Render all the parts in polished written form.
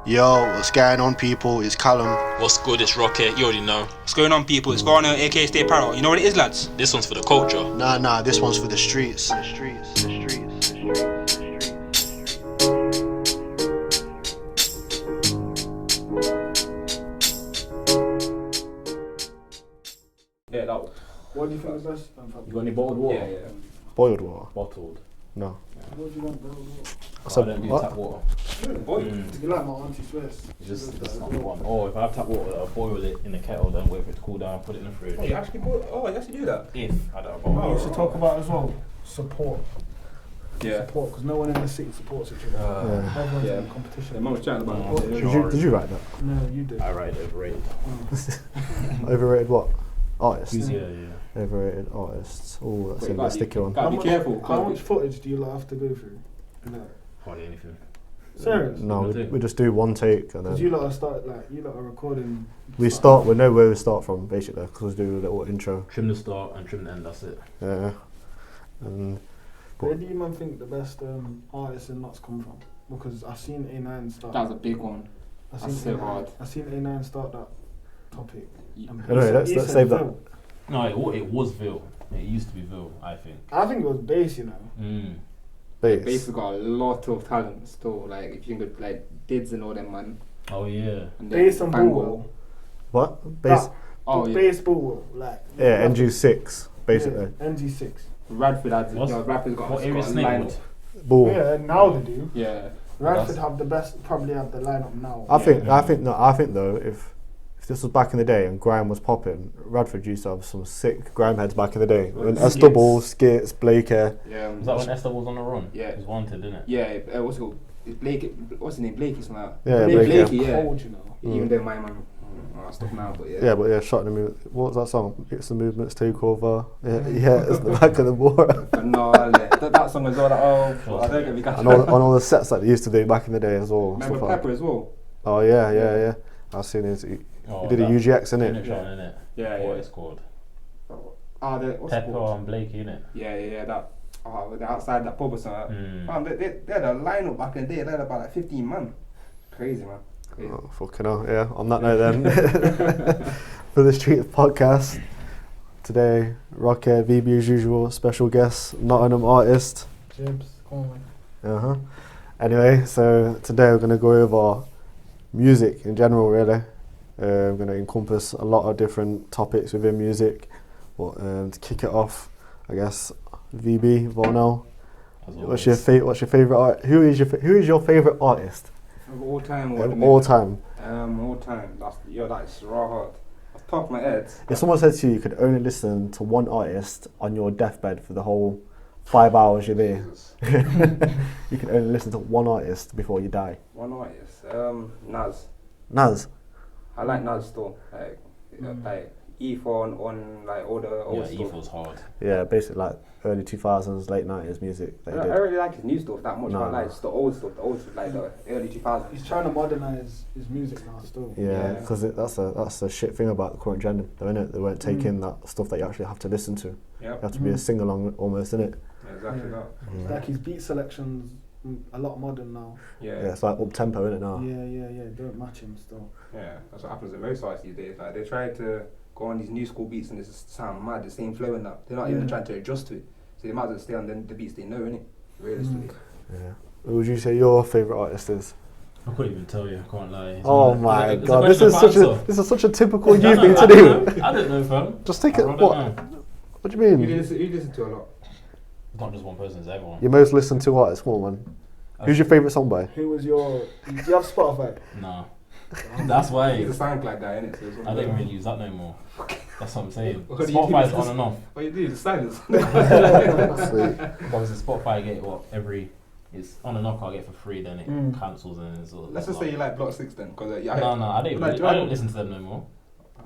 Yo, what's going on, people? It's Callum. What's good? It's Rocket. You already know. What's going on, people? It's Varnell, aka Stay Parrot. You know what it is, lads? This one's for the culture. Nah, this one's for the streets. Yeah, that. What do you think is best? You got any bottled water? Yeah. Boiled water? Bottled. No. What do you want, bottled water? So I don't do what? tap water. Boiled? You like my auntie Swiss? It's just that's not the one. Or if I have tap water, I'll boil it in the kettle, then wait for it to cool down, put it in the fridge. Oh, you actually do that? If I don't have We water. used to talk about as well, support. Yeah. Support, because no one in the city supports each other. Everyone's yeah. in competition. Yeah, mum was chatting about it. Did you write that? No, you did. I write overrated. Overrated what? Artists? Yeah. Overrated artists. Oh, that's Wait, a bit sticky one. Gotta be careful. How much footage do you lot have to go through? No. Hardly anything. Serious? No, we just do one take and Because you then lot are recording. we know where we start from, basically, because we do a little intro. Trim the start and trim the end, that's it. Yeah. And Where do you man think the best artists in Notts come from? Because I've seen A9 start. That was a big one. I've That's so hard. I've seen A9 start that topic. Anyway, let's save that. No, it was Ville. It used to be Ville, I think. I think it was bass, you know. Bass. Basically got a lot of talent still. Like if you think of like Dids and all them man. Oh yeah. And Bass and Bangor. Ball. What? Bass? Oh yeah. Bass Ball, like. Yeah, NG6, basically. Yeah, NG6. Radford had What's- Radford's got what a area lineup. Snakewood? Ball. Yeah, now they do. Yeah. Radford have the best, probably have the lineup now. I think though, if this was back in the day and grime was popping, Radford used to have some sick grime heads back in the day. When Estable, Skits, Blake here. Yeah. Was that when Esther was on the run? Yeah. It was wanted, didn't it? Yeah. What's it called? It's Blake. What's his name? Blakey something like that. Yeah, Blakey. Blakey, Yeah. Cold, you know. Even though my man. Stuff now, but yeah. Yeah, but yeah, shot the movement. What was that song? It's the movements take over. Yeah, it's the back of the water. But no, that song as well. I don't get me and all the sets that they used to do back in the day as well. Remember stuff like Pepper as well? Oh yeah. I've seen his. He did a UGX in it. Innit? Yeah. What it's called? What's it Pepper called? and Blakey, innit? Yeah. That. They're outside that pub or something. Man, they had a lineup back in the day. They had about like 15 man. Crazy, man. Crazy. Oh, fucking hell, yeah. On that note then, for the Street Podcast, today, Rocket, VB as usual, special guest, Nottingham artist. Jibz, come on. Anyway, so today we're going to go over music in general, really. We're going to encompass a lot of different topics within music. But to kick it off, I guess, VB, Varnell, what's your favourite art? Who is your favourite artist? Of all time, All time. All time. That's raw hard. Off the top of my head. If someone said to you could only listen to one artist on your deathbed for the whole 5 hours you're there, you can only listen to one artist before you die. One artist. Nas. Nas. I like Nas still. Like E4 on like all the old Yeah, stuff. E4's hard. Yeah, basically like early 2000s, late 90s music that he I did. don't really like his new stuff that much. No. I like the old stuff, like the early 2000s. He's trying to modernise his music now still. Yeah, because that's the shit thing about the current gen, though, innit? They weren't taking that stuff that you actually have to listen to. Yeah. You have to be a sing-along almost, innit? Exactly that. It's like his beat selection's a lot modern now. Yeah, it's like up-tempo, innit, now? Yeah, don't match him still. Yeah, that's what happens with most artists these days. Like they try to go on these new school beats and it just sound mad, the same flow and that. They're not even trying to adjust to it. So they might as well stay on the beats they know, innit? Realistically. Yeah. Who would you say your favourite artist is? I couldn't even tell you, I can't lie. Oh my it's a god, this question is of such a typical you thing to I do. don't know, fam. Just take I it. don't What? know. What do you mean? You listen to a lot. It's not just one person, it's everyone. Your most listened to artist, come on, man. Who's your favourite song by? Who was your... Do you have Spotify? No. That's why He's a SoundCloud guy, innit? So I don't even really use that no more. That's what I'm saying. What do you Spotify's do? on and off. What you do is silence. Sweet. Obviously Spotify I get it's on and off I get for free, then it cancels and it's all. Let's just say you like Block 6 then, because No, I don't listen to them no more.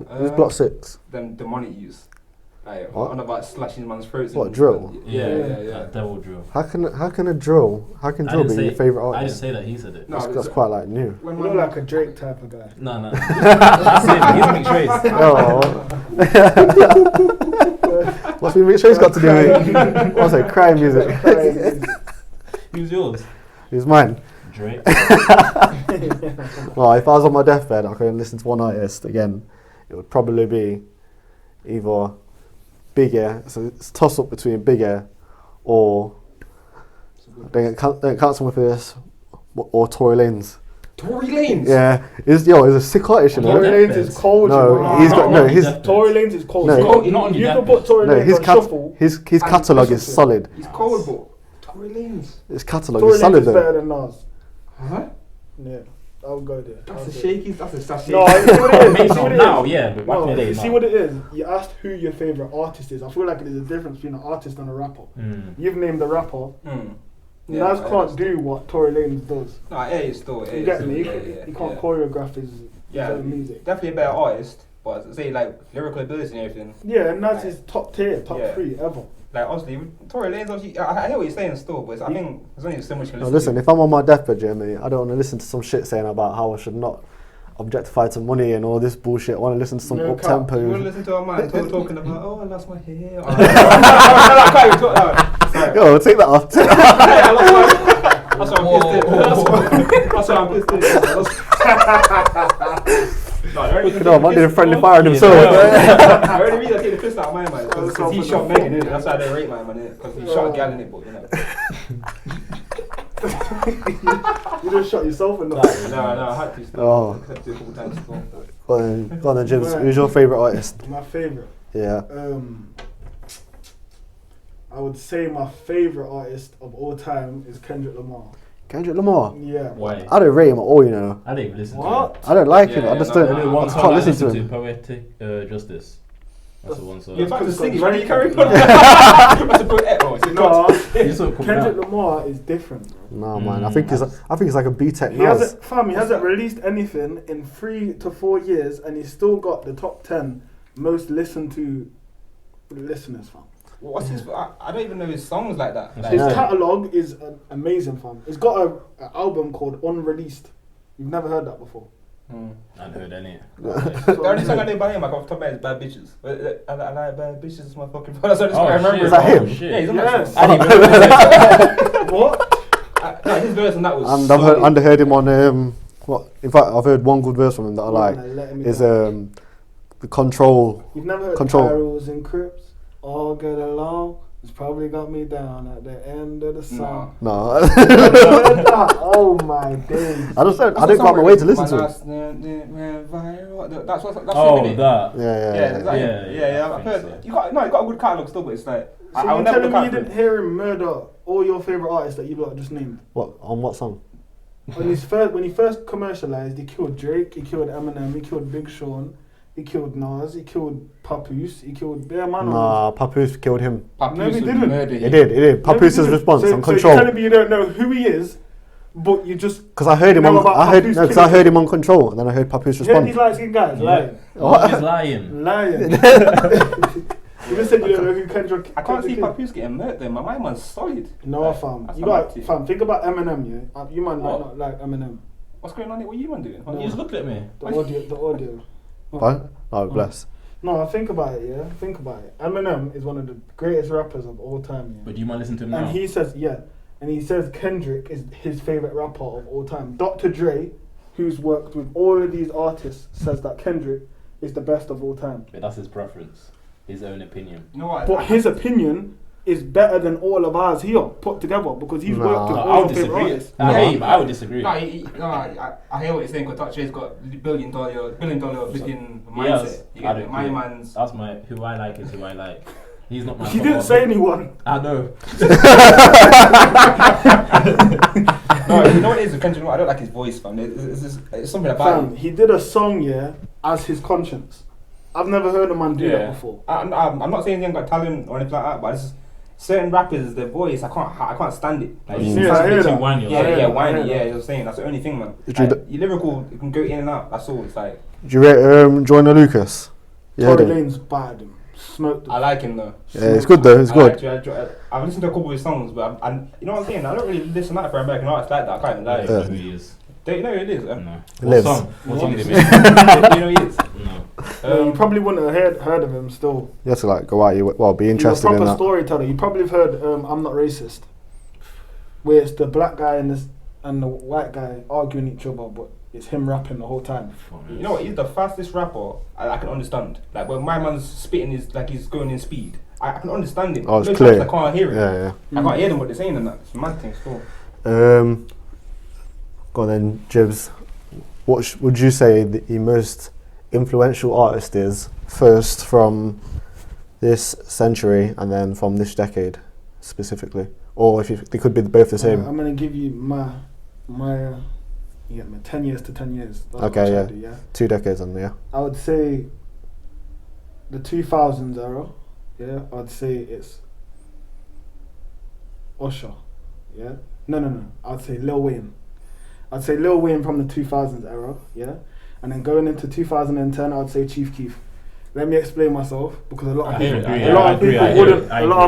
Who's Block 6? Them the money use. Like What? on about slashing man's throats. What, and drill? Yeah. That devil drill. How can drill be your favourite I artist? didn't say that, he said it. No, That's quite like new. when You look like a Drake type of guy. No. That's it, he's mixed race. Oh. What's mixed race got to do with? What's it? Crime music. Who's yours? Who's mine? Drake. Well, if I was on my deathbed, I could listen to one artist again. It would probably be either Big Air. So it's a toss up between Big Air or don't count someone for this, or Tory Lanez. Tory Lanez. Yeah, he's a sick artist, you know. Tory Lanez is cold. No, you know. he's got no. His Tory Lanez is cold. No. So Not on you your can deathbed. put Tory no, Lanez on shuffle. his and catalogue listen is to it. solid. He's cold, but Tory Lanez. His catalogue Tory is Lanez solid is though. better than Nas. Huh? Yeah, I'll go there. That's a shaky. That's a shaky. No, you see what it is? Maybe You see not what it now, is? yeah, but back in the No, day, you see no. what it is? You asked who your favourite artist is. I feel like there's a difference between an artist and a rapper. You've named the rapper. Nas can't do what Tory Lanez does. No, yeah, he's still. You get me? He can't choreograph his own music. Definitely a better artist, but say like lyrical ability and everything. Yeah, and Nas is top tier, top Yeah. 3 ever. Like honestly, Tory Lanez, obviously, I hear what you're saying still, but I think there's only so much you can No, listen listen, to. if I'm on my deathbed, Jeremy, I don't want to listen to some shit saying about how I should not objectify to money and all this bullshit. I want to listen to some No up cap. You want to tempo. listen to a man talking about, oh, I lost my hair. I can't even talk now. Sorry. Yo, take that off. I lost my. That's what I'm pissed in. No, man, did friendly fire on himself. I already read I take the piss out of my man because he shot Megan in it. That's why they rate my man because he shot a gal in it, but you know. You just shot yourself in the No, I had to still. Oh. I had to a couple times still. Go on then, Jibz. Who's your favourite artist? My favourite. Yeah. I would say my favourite artist of all time is Kendrick Lamar. Kendrick Lamar. Yeah. Why? I don't rate him at all, you know. I didn't even listen What? I don't like Yeah, him. I just no, don't. no, I can't listen to him. Poetic Justice. That's the one song. You're about to Because sing it, it's why do you got carry on? Drake. What's the point? Oh, it's No, You just sort of come Kendrick out. Lamar is different. Bro. No, man. I think he's like a B-Tech He Nas. hasn't released anything in 3 to 4 years, and he's still got the top 10 most listened to listeners, fam. What's his? I don't even know his songs like that. His Yeah. catalogue is amazing, fam. It's got an album called Unreleased. You've never heard that before. I haven't heard any. The only song I know by him, like off the top of my head, is Bad Bitches. I like Bad Bitches, it's my fucking that's what I remember. Is that him? Yeah, he's on Yes. that song. What? No, his verse on that was And solid. I've heard him on what? In fact, I've heard one good verse from him that I like. Is the Control. You've never heard Control. Carols and Crips all get along. It's probably got me down at the end of the song. No. Oh my days. I don't go out my way to listen to it. That's Oh, him, innit? that. Yeah. I've heard. so. You got a good catalogue still, but it's like So I will you're never telling look me you out for didn't it. hear him murder all your favourite artists that you lot just named? What on what song? When he first commercialized, he killed Drake, he killed Eminem, he killed Big Sean, he killed Nas, he killed Papoose, he killed Bear Man. Nah, Papoose killed him. No, he didn't. He did. Papoose' response on So Control. you're telling me you don't know who he is, but you just Because I heard him know on. about I heard Papoose no, because killing I heard him on Control, and then I heard Papoose hear respond. these light skinned guys lying. What? He's lying. Lying. You just said you don't know who Kendrick. I can't see Kendrick is. Papoose getting murked though. My man's solid. No, Like, fam. that's You what I'm got up to. fam. Think about Eminem, yeah. You might What? not like Eminem. What's going on here? What are you man doing? No. You just looked at me. The audio. What? Oh, bless. No, think about it, yeah. Think about it. Eminem is one of the greatest rappers of all time, yeah. But do you mind listening to him now? And he says Kendrick is his favorite rapper of all time. Dr. Dre, who's worked with all of these artists, says that Kendrick is the best of all time. But that's his preference. His own opinion. You know what? But his opinion is better than all of ours here put together because he's Nah. worked with No, I all would your favorite disagree. artists. I would disagree. No, I hear what you're saying. Because Dr. Dre's got billion dollar flipping mindset. Yes, You I get don't it? My agree. man's. That's who I like is who I like. He's not my. He top didn't one. say anyone. I know. No, you know what it is with Kendrick Lamar? I don't like his voice, fam. It's something about Fam, him. he did a song, yeah, as his conscience. I've never heard a man do that before. I'm not saying he ain't got talent or anything like that, but it's just certain rappers, their voice, I can't stand it. Like, He's Yeah, I hear too that. whiny. yeah, I hear that, I whiny, hear yeah, that. you're saying that's the only thing, man. Did you Like, your lyrical, you can go in and out. That's all. It's like Do you rate Joyner Lucas? Yeah, Tory dude. Lanez bad. Smoked. I like him though. Yeah, it's good though. It's good. I've listened to a couple of his songs, but you know what I'm saying. I don't really listen out for American artists like that. I can't even lie. I don't know who he is. Don't you know who it is? No. Lives. What song did he Do make? you know who he is? No. You probably wouldn't have heard of him still. You have to like go out. Be He's a interested in proper that. storyteller. You probably have heard I'm Not Racist, where it's the black guy and this and the white guy arguing each other, but it's him rapping the whole time. You know what? He's the fastest rapper I can understand. Like when my man's spitting, is like he's going in speed. I can understand it. Oh, it's Those clear. times I can't hear it. Yeah. I can't hear them what they're saying and that. It's a mad thing still. Go on then, Jibz. What would you say the most influential artist is, first from this century and then from this decade specifically? Or if they could be both the same? I'm gonna give you my 10 years to 10 years. That's Okay, what I yeah. do, yeah. 2 decades and yeah. I would say the 2000s era. Yeah, I'd say it's Usher. Yeah. No. I'd say Lil Wayne. I'd say Lil Wayne from the 2000s era. Yeah. And then going into 2010, I'd say Chief Keef. Let me explain myself, because a lot of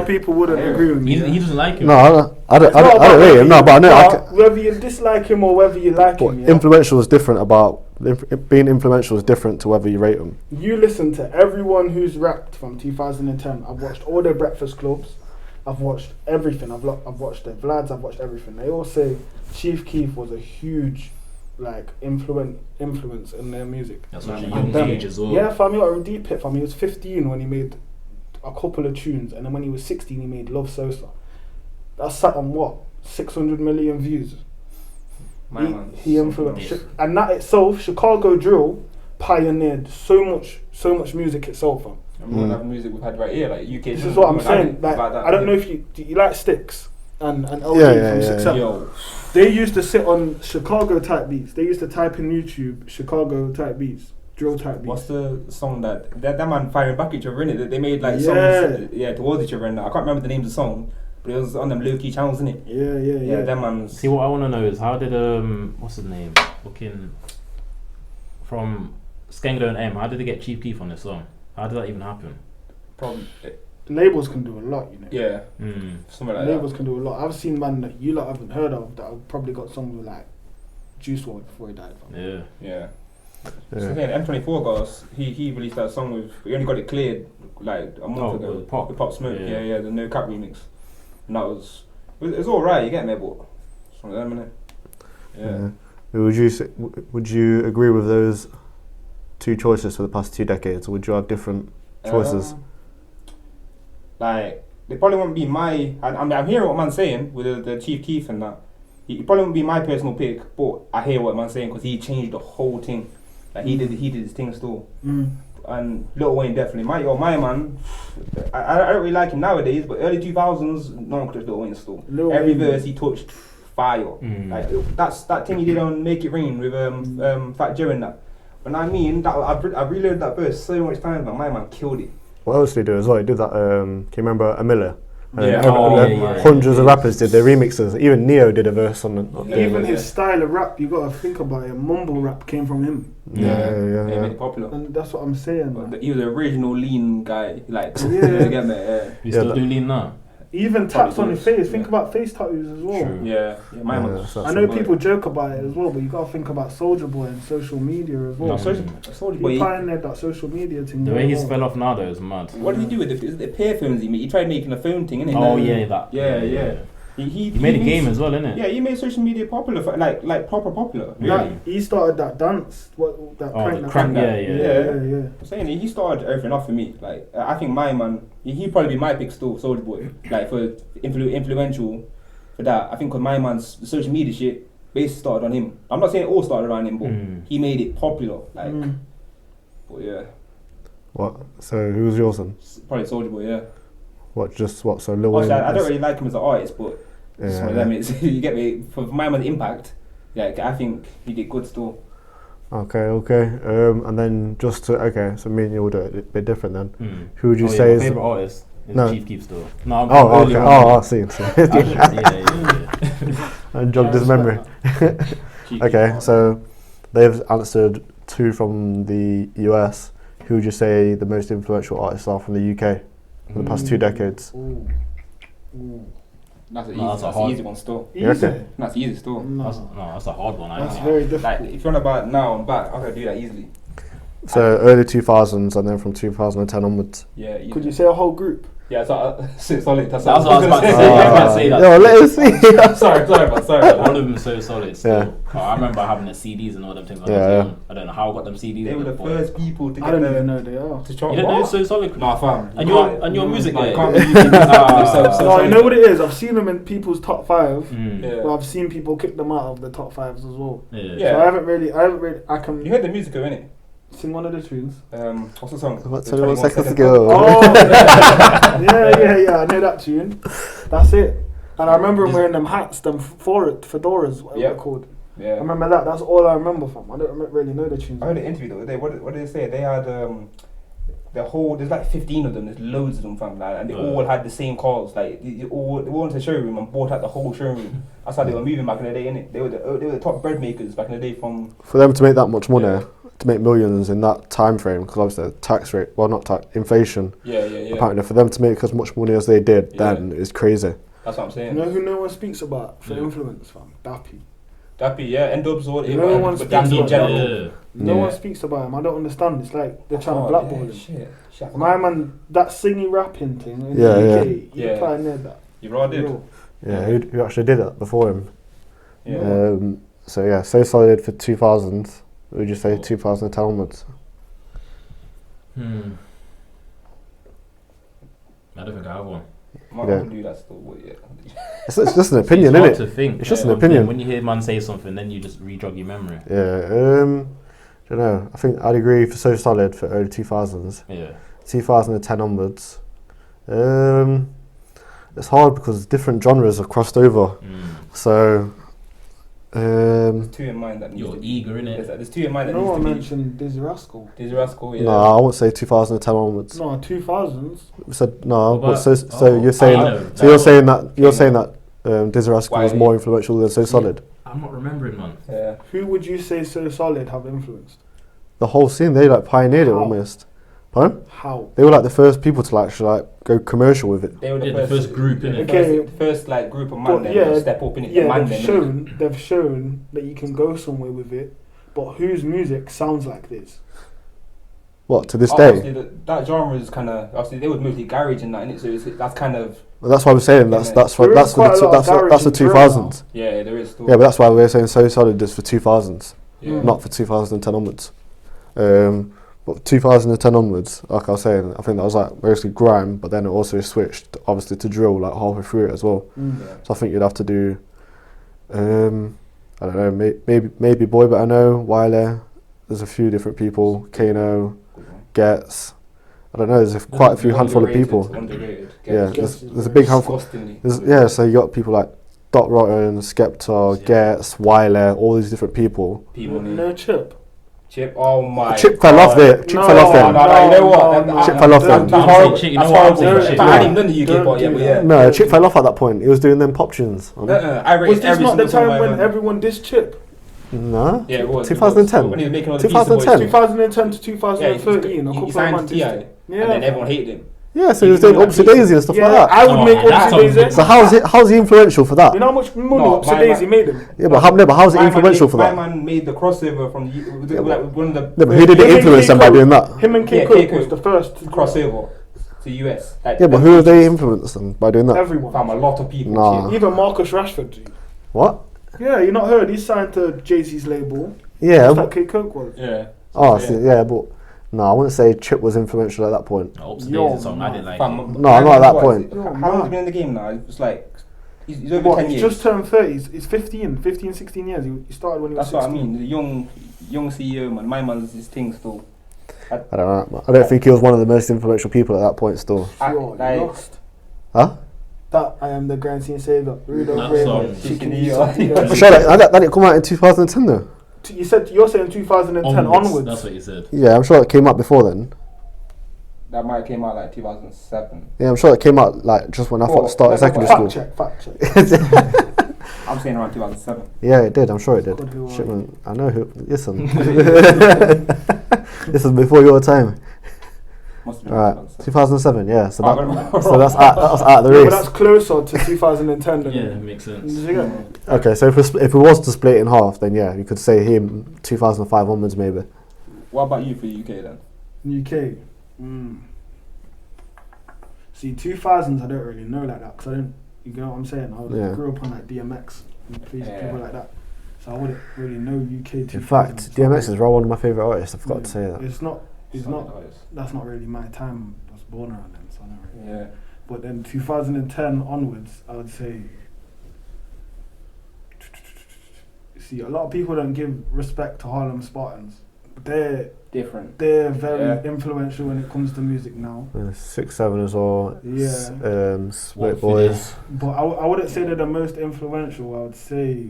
people wouldn't agree with me. He doesn't like him. No, I don't rate him. No, but I know. Whether you dislike him or whether you like him, yeah? Influential is different. Being influential is different to whether you rate him. You listen to everyone who's rapped from 2010. I've watched all their Breakfast Clubs. I've watched everything. I've watched their Vlads. I've watched everything. They all say Chief Keef was a huge influence in their music. That's such a young age as well. Yeah, fam, you got a deep hit, fam. He was 15 when he made a couple of tunes, and then when he was 16, he made Love Sosa. That sat on what? 600 million views. He influenced, and that itself, Chicago drill pioneered so much music itself, fam. And we don't have music we've had right here, like UK. This is what I'm saying. Like, I don't know if you like Sticks and LG from 6 7. They used to sit on Chicago type beats. They used to type in YouTube Chicago type beats, drill type beats. What's the song that man firing back at each other in it? They made like songs towards each other, and I can't remember the names of the song, but it was on them low key channels, innit? Yeah. That man's. See, what I want to know is how did what's his name? Fucking from Skengdo and M. How did they get Chief Keef on this song? How did that even happen? Probably. Labels can do a lot, you know. Yeah. Something like Labels can do a lot. I've seen man that you lot haven't heard of that have probably got songs with like Juice WRLD before he died. Yeah. So then M24 guys, he released that song with. He only got it cleared like a month ago. With Pop Smoke. Yeah. The No Cap remix, and that was. It was alright. You get me, but it's one of them, innit? Yeah. Would you agree with those two choices for the past 2 decades, or would you have different choices? Like they probably won't be my. I'm hearing what man's saying with the Chief Keef and that. He probably won't be my personal pick, but I hear what man's saying because he changed the whole thing. Like he did his thing still. And Lil Wayne definitely. My man. I don't really like him nowadays, but early 2000s, no one could touch Lil Wayne still. Every verse he touched fire. Like that's that thing he did on Make It Rain with Fat Joe and that. When I mean that, I've reloaded that verse so much times, but my man killed it. What else did he do as well? He did that. Can you remember Amilla? Yeah. Hundreds of rappers did their remixes. Even Neo did a verse on Even his style of rap, you gotta think about it. Mumble rap came from him. Yeah. He made it popular. And that's what I'm saying. But he was the original lean guy. Like, Yeah. you get me? Yeah. You still do lean now? Even taps on his face. Think about face tattoos as well. True. Yeah, my man. I know people joke about it as well, but you gotta think about Soulja Boy and social media as well. No, Soulja Boy. He pioneered that social media thing. The way he's fell off now though is mad. What did he do with the pair phones he made? He tried making a phone thing, innit? Oh yeah, that. Yeah. He made a game as well, innit? Yeah, he made social media popular, like proper popular. Really? He started that dance. Crank. Yeah. I'm saying he started everything off for me. Like I think my man, he'd probably be my pick still, Soulja Boy. Like for influential for that. I think because my man's social media shit basically started on him. I'm not saying it all started around him, but he made it popular. Like, but yeah. What? So who was yours then? Probably Soulja Boy, yeah. So Lil Wayne. I don't really like him as an artist, but it's one of them. You get me. For my man's impact, I think he did good still. Okay. And then so me and you will do it a bit different then. Who would you say is my favourite artist? Is Chief Keef still. No, I see. Yeah. I jogged his memory. Okay, so they've answered 2 from the US. Who would you say the most influential artists are from the UK for the past 2 decades? That's an easy one still. Easy? That's easy still. That's a hard one. That's very difficult. Like, if you're on about now and back, I could do that easily. So early 2000s and then from 2010 onwards. Yeah. Could you say a whole group? Yeah, so solid. That's That's what what I was about to say. say. I was about to say that. Yo, let us see. sorry. All of them so solid. Still. Yeah. Oh, I remember having the CDs and all them things. When I Yeah, was yeah. young. I don't know how I got them CDs. They were the first people to I get don't the even know they are. to chart. You don't know What? it's so solid. Nah, fam. And your music Like, guy. can't believe you No, you know what it is? I've seen them in people's top 5. Mm. Yeah. But I've seen people kick them out of the top 5s as well. Yeah. So I haven't really, I can You heard the music, innit? sing one of the tunes. What's the song? What, The 21 21 seconds to Second go. Oh, yeah, I know that tune. That's it. And I remember him wearing them hats, them fedoras, whatever Yep. they're called. I Yeah. remember that. That's all I remember from. I don't really know the tunes. I heard an interview the other day. What did they say? They had the whole. There's like 15 of them. There's loads of them, fam. Like, and they all had the same calls. Like they went to the showroom and bought out the whole showroom. That's how they were moving back in the day, innit? They were the top bread makers back in the day. From For them to make that much money, Yeah. to make millions in that time frame, because obviously the tax rate, well, not tax, inflation. yeah. Apparently, for them to make as much money as they did, Yeah. then is crazy. That's what I'm You saying. know who no one speaks about for influence, fam? Dappy. Dappy, yeah, N-Dubs or No one but speaks Dappy in about general. Yeah. No Yeah. one speaks about him. I don't understand. It's like they're trying Oh, to blackball yeah, him. shit. My man, that singing rapping thing in Yeah, the yeah. UK, you Yeah. pioneered that. You raw did. Real. Yeah, who actually did it before him? Yeah. So yeah, so solid for 2000. Would you say 2010 onwards? I don't think I have one. Might Yeah. have to do that still, but yeah. It's just an opinion, It's hard isn't to it? think. It's just an One opinion. thing, when you hear man say something, then you just re-jog your memory. Yeah. Don't know. I think I'd agree for so solid for early 2000s. Yeah. 2010 onwards. It's hard because different genres have crossed over. So. There's two in mind that You're eager, innit? There's two in mind that No needs one to be. mentioned Dizzy Rascal. Dizzy Rascal, yeah. No, I won't say 2010 onwards. No, 2000s. We said no. What But about- so you're saying I know. you're saying that Dizzy Rascal was Why? more influential than So Solid. I'm not remembering, man. Yeah. Who would you say So Solid have influenced? The whole scene, they like pioneered it How? almost. Pardon? How? They were like the first people to actually like go commercial with it. They were Yeah, the first group, innit? Okay. The first like group of But man yeah, that step up in it. Yeah, man they've shown that you can go somewhere with it, but whose music sounds like this? What to this day? Obviously, that genre is kind of obviously they were mostly garage and that, innit? So that's kind of Well, that's why we're saying that's Yeah. for There that's is for quite the a lot of garage that's the and drill 2000s. yeah, there is still. Yeah, but that's why we're saying So Solid is for 2000s, Yeah. not for 2010 onwards. But 2010 onwards, like I was saying, I think that was like mostly grime, but then it also switched obviously to drill like halfway through it as well. Yeah. So I think you'd have to do, I don't know, maybe Boy But I Know, Wiley. There's a few different people, Kano, Gets. I don't know. There's quite a few handful of people. Underrated. Yeah, Gets there's a big handful. disgustingly. So you got people like Dot Rotten, Skepta, Gets, Wiley, all these different people. People need No Chip. Chip. Oh my. Chip fell off there. Chip fell off No, there. you know what? Chip fell off there. That's horrible. Chip, you That's know what I'm horrible. saying? I didn't know the UK part yet, but yeah. No, Chip fell off at that point. He was doing them pop tunes. I rate Was this every not the single song time I when ever- everyone dissed Chip? No. Yeah, it was. 2010. When he was making all the 2010. 2010 to Yeah, 2013, a he couple of signed months. T.I. Yeah. And then everyone hated him. Yeah, so he was doing Upsy Daisy and stuff Yeah, like that. I would Oh, make that's Upsy Daisy. So how's he influential for that? You know how much money No, Upsy my Daisy man- made him? Yeah, but how's it My man influential made- for that? My man made the crossover from like one of the Yeah, but who did Him it and influence them by K-Cole- doing that? Him and K. Yeah, Cook K-Cole. was the first to crossover to US. Like, Yeah, but who have they influenced them by doing that? Everyone. Fam, a lot of people. Nah. Even Marcus Rashford. G. What? Yeah, you not heard? He's signed to Jay-Z's label. Yeah. Just like K. Cook was. Yeah. Oh, see, yeah, but no, I wouldn't say Chip was influential at that point. Upsy Yo, Daisy song, I didn't like Fam, it. No, not at that what, point. Yo, How long man. has he been in the game now? It's like he's over What, 10 he's years. just turned 30. He's 15, 16 years. He started when he was That's 16. what I mean. The young CEO man. My man's his thing still. I don't know. I don't think he was one of the most influential people at that point. Still. Yo, Like- lost. Huh? That I am the grand scene savior. Rudolph That Raymond. song. Chicken Chicken Eater. For sure, that didn't come out in 2010 though. You said you're saying 2010 onwards. That's what you said. Yeah, I'm sure it came out before then. That might have came out like 2007. Yeah, I'm sure it came out like just when I Well, started secondary Fact school. check. I'm saying around 2007. Yeah, it did. I'm sure it did. Could be right. Shit, man. I know who. Listen, this is before your time. Must have been Alright, 2007. 2007. Yeah, so Oh, that's out of the Yeah, race. but that's closer to 2010 than Yeah, it makes sense. Yeah. Okay, so if we was to split it in half, then yeah, you could say him 2005 onwards maybe. What about you for UK then? UK. See, 2000s I don't really know like that because I don't. You know what I'm saying? I Yeah. grew up on like DMX and people like that, so I wouldn't really know UK. In fact, DMX is one of my favourite artists. I forgot to say that. It's not. Solid artist. That's not really my time. I was born around then, so I don't really. Yeah. But then 2010 onwards, I would say. See, a lot of people don't give respect to Harlem Spartans. They're Different. They're very Yeah. influential when it comes to music now. 6-7 as well. Yeah. Split Boys. But I wouldn't say they're the most influential. I would say.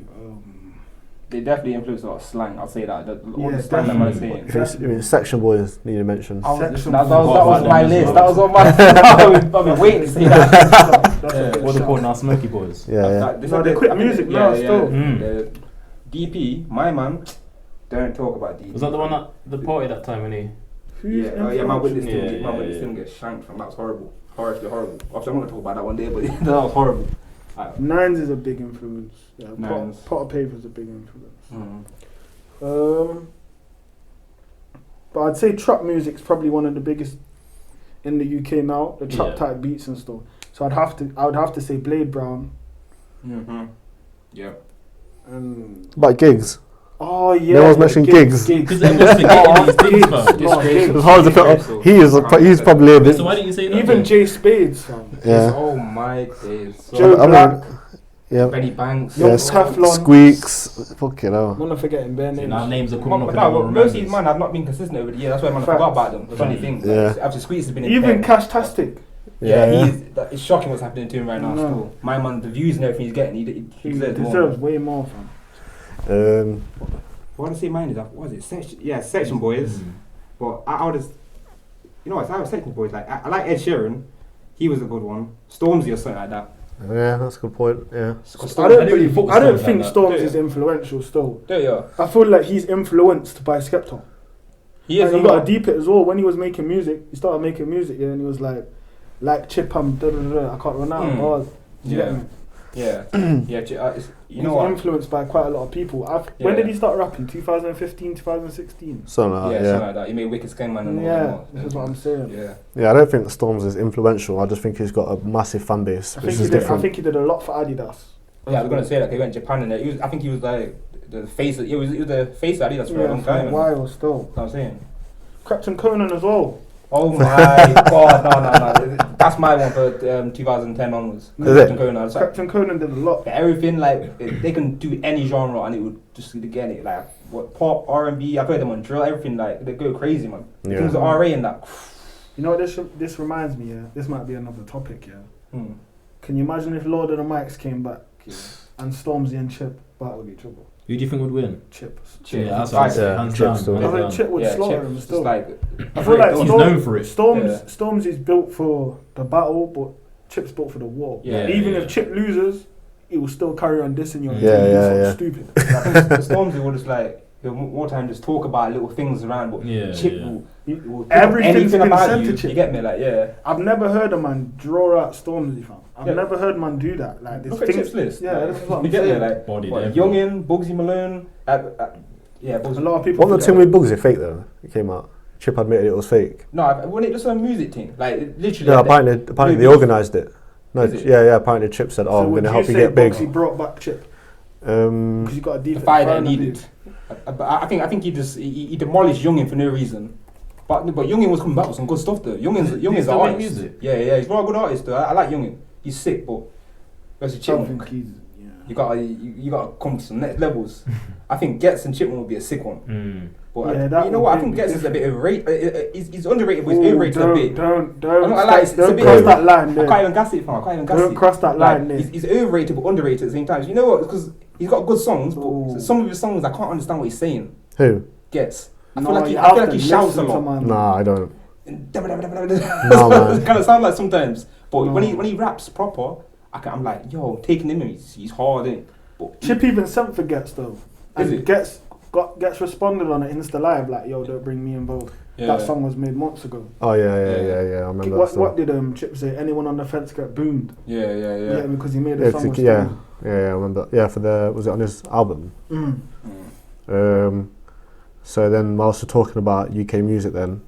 They definitely influence a lot of slang. I'll say that. All Yeah, the slang that man's definitely. saying. Section Boys need to mention. That Section was Boys. on my list. That was on my. I've been waiting to say that. That's a Yeah. good What they shout. call now, Smoky Boys. Yeah. No, they quit music now still. The DP, my man, don't talk about DP. Was that the one at the party that time when he? Who's Yeah, my influential? witness Yeah, didn't yeah, my witness yeah. didn't get shanked from. That was horrible. Horribly horrible. Obviously, I'm not going to talk about that one day, but that was horrible. Nines is a big influence. Yeah, Nines. Pot of Paper is a big influence. Mm. But I'd say trap music's probably one of the biggest in the UK now. The trap Yeah. type beats and stuff. So I would have to say Blade Brown Mm-hmm. Yeah. and About gigs. oh yeah. No one's mentioned gigs. Because everyone's forgetting these things, fam. Disgraceful. It's hard to put. He's probably a bit. So why didn't you say that? Even then? Jay Spades, fam. Yeah. Oh my days. So Joe I'm Black. Yeah. Benny Banks. Young Yeah. Teflon. Squeaks. Fucking hell. I'm not forgetting bare See, names. now names are coming up. and No, no but one most of these remembers. man have not been consistent over the years. That's why man Facts. forgot about them. The funny thing. Yeah. After Squeeze has been in Even 10. Cash-tastic. Yeah. It's shocking what's happening to him right now. No. Still, my man, the views and everything he's getting, he He deserves more. deserves way more, fam. What I say mine is, what was it? Section Boys. But I would just, you know what? I was Section Boys. Like I like Ed Sheeran. He was a good one. Stormzy or something like that. Yeah, that's a good point. Yeah. I don't really focus I don't on think that. Storms Yeah. is influential still. There you are. I feel like he's influenced by Skepta. He is And a you got lot. to deep it as well. When he was making music, he started making music, yeah, and he was like Chip, I can't run out of bars. Do you get me? Yeah. Yeah. You know He's what? influenced by quite a lot of people. When did he start rapping? 2015, 2016? Something like Yeah, that. something Yeah. like that. He made Wicked Skengman and all Yeah, that. this is what I'm saying. Yeah. Yeah. I don't think the Storms is influential. I just think he's got a massive fan base, I which think, is I different. think he did a lot for Adidas. Yeah, I was gonna say that he went to Japan and I think he was like the face. He was the face of Adidas for a Yeah, long for a time. while still. That's what I'm saying. Captain Conan as well. Oh my god, no. That's my one for 2010 onwards. Is it? Captain Conan. It's like, Captain Conan did a lot. everything, like, they can do any genre and it would just get it. Like, what, pop, R&B, I've heard them on drill, everything, like, they go crazy, man. Yeah. Things are RA and that. You know what this reminds me, yeah? This might be another topic, yeah? Hmm. Can you imagine if Lord of the Mics came back and Stormzy and Chip battled each other? Who do you think would win? Chip. Yeah, that's what I'm saying. Yeah, Hands Chip down. still. I hands think down. Chip would Yeah, slaughter Chip, him just still. like, I feel like He's Storm- known for it. Stormzy's built for the battle, but Chip's built for the war. Yeah, Even yeah. if Chip loses, he will still carry on dissing you. Yeah, until you do yeah, something yeah. stupid. I think the Stormzy will just like, he'll more time just talk about little things around, but Yeah, Chip yeah. will pick up Everything's anything been about said you. to Chip. You get me? Like, yeah. I've never heard a man draw out Stormzy, fam. I've Yeah. never heard man do that. Like this Look at Chip's list. Yeah, like, this is what I'm you get me? saying. Like, Bodied what, everyone. Youngin, Bugsy Malone, yeah, Bugsy. A lot of people. What the forget. thing with Bugsy fake though? It came out. Chip admitted it was fake. No, when it just a music thing, like literally. No, like, apparently they organised it. No, Is it? yeah. Apparently Chip said, "Oh, So I'm would going to help you say get big." Bugsy brought back Chip Um, because he got a the defense. fire that needed. But I think he just he demolished Youngin for no reason. But Youngin was coming back with some good stuff though. Youngin's He an still make artist. music? Yeah, he's not a good artist though. I like Youngin. He's sick, but versus Chipmunk, you gotta come to some next levels. I think Gets and Chipmunk would be a sick one. But Yeah, that you know would what? I be think Gets is a bit different. overrated. He's underrated, but he's overrated a bit. Don't I'm not like, it's a don't bit cross over- that line I there. can't even gas it, fam. I can't even gas Don't it. cross that Like, line there. he's overrated but underrated at the same time. You know what? Because he's got good songs, but Ooh. some of his songs I can't understand what he's saying. who? Gets. I No, feel like you I have feel like to he shouts a listen to lot. man. Nah, I don't. No, man. It kind of sounds like sometimes, but No. when he raps proper, I'm like, yo, taking him in. He's hard, innit? But Chip even sent for Gets though, Is and it? Gets responded on an Insta Live like, "Yo, don't bring me involved." That song was made months ago. Oh yeah. I remember that. What Stuff. did Chip say? Anyone on the fence get boomed? Yeah. Because he made a Yeah, song. with yeah, Stormzy. I remember. Yeah, was it on his album? So then whilst we're talking about UK music then,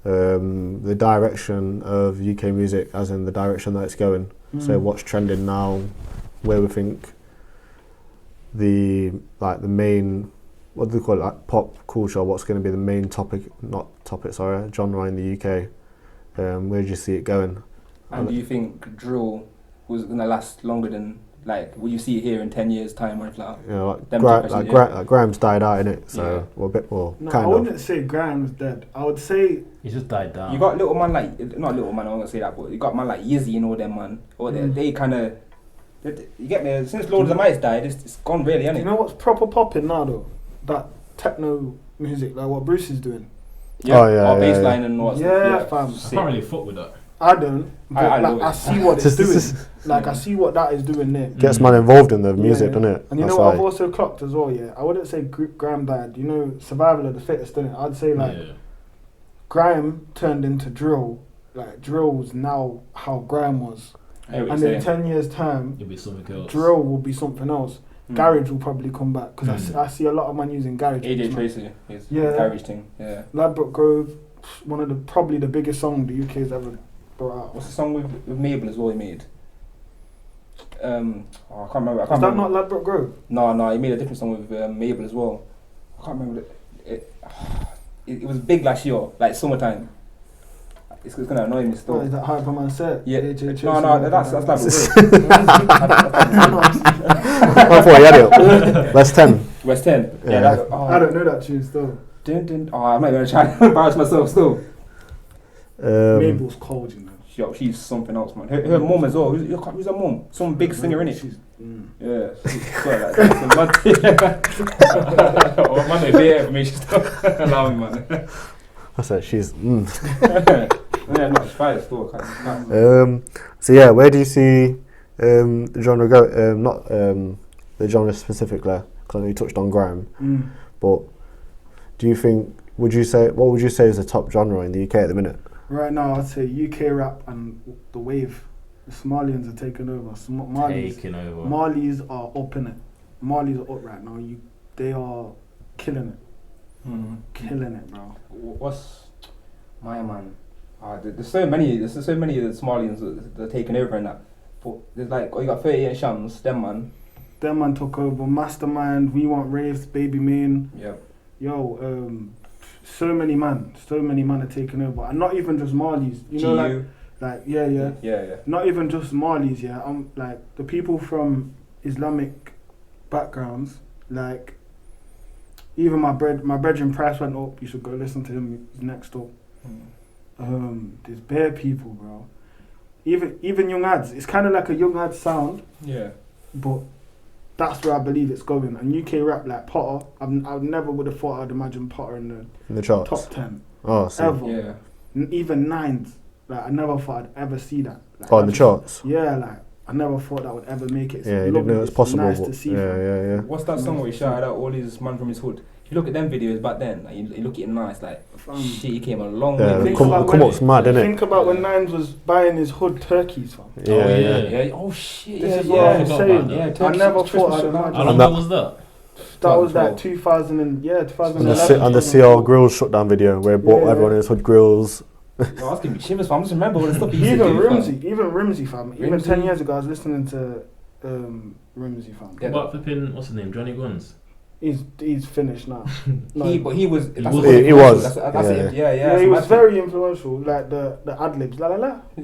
the direction of UK music, as in the direction that it's going. So what's trending now, where we think the main, what do they call it, like pop culture, what's going to be the main genre in the UK. Where do you see it going? And do you think drill was going to last longer than, like, will you see it here in 10 years' time or anything like that? You know, like Graham's died out, innit? So we're a bit more. No, kind I of. wouldn't say Graham's dead. I would say He just died down. You got little man like, not little man, I won't say that, but you got man like Yizzy and all them, man. Or they kind of, you get me? Since Lord of the Mice died, it's gone really, hasn't it? You know what's proper popping now though? That techno music, like what Bruce is doing. Yeah, Oh, yeah, or yeah, baseline yeah. and what's Yeah, fam. I can't really fuck with that. I don't. But I like, know I it. see what it's doing. Like I see what that is doing there. Gets man involved in the music, Yeah. doesn't it? And you know what I've also clocked as well, yeah? I wouldn't say Graham died. You know, survival of the fittest, didn't it? I'd say like Graham turned into drill. Like drill's now how Graham was. And in 10 years' time, it'll be something else. drill will be something else. Garage will probably come back because I see a lot of man using garage. AJ Tracy, his garage thing, yeah. Ladbroke Grove, one of probably the biggest song the UK's ever brought out. What's the song with Mabel as well he made? I can't remember. Is that not Ladbroke Grove? No, he made a different song with Mabel as well. I can't remember. It was big last year, like summertime. It's gonna annoy me still. Is that Hyperman set? Yeah. AJ Tracy, No, that's Ladbroke Grove. I thought he had it. West 10. West 10. Yeah. Yeah. I don't know that tune still. I'm not even trying to embarrass myself still. Mabel's cold, you know. Yo, she's something else, man. Her mum as well. Who's her mum? Some big singer, innit? Yeah. Oh, man, they for me. She's allow me, man. I said she's. Yeah, no, she's fire still. So yeah, where do you see the genre go? Not the genre specifically, because I know you touched on grime. But do you think? What would you say is the top genre in the UK at the minute? Right now, I'd say UK rap and the wave. The Somalians are taking over. Marlies are up in it. Marlies are up right now. They are killing it. Killing it, bro. What's my man? There's so many of the Somalians that are taking over and that. But there's like, you got 38 Shams, them man took over. Mastermind, We Want Raves, Baby Main. Yep. Yo, so many man are taking over, and not even just Marlies. You know, like yeah. Not even just Marlies. Yeah, like the people from Islamic backgrounds. Like even my brethren price went up. You should go listen to him. He's next up. There's bare people, bro. Even young ads. It's kind of like a young ad sound. Yeah. But that's where I believe it's going. And UK rap, like Potter, I never would have thought I'd imagine Potter in the charts. top 10. Oh, see. Ever. Yeah. Even 9s. Like I never thought I'd ever see that. Like, in the charts. Yeah, like I never thought that would ever make it. Yeah, you didn't know it was possible. Nice to see. Yeah. What's that song where he shouted out all these man from his hood? If you look at them videos back then, like, you look at him now, it's like, shit, he came a long way. Come up's mad, innit? Think about when Nines was buying his hood turkeys, fam. Yeah. Oh shit. I never thought I'd imagine. How long ago was that? That was like 2011. And the CR Grills shutdown video where he bought everyone in his hood grills. Oh, that's giving me shivers, fam. I just remember all the stuff he used even to do. Even Rimsey, fam. Even 10 years ago, I was listening to Rimsey, fam. What about flipping, what's his name, Johnny Guns? He's finished now. He was. He was. Yeah. He was very influential. Like the ad libs, la la la. He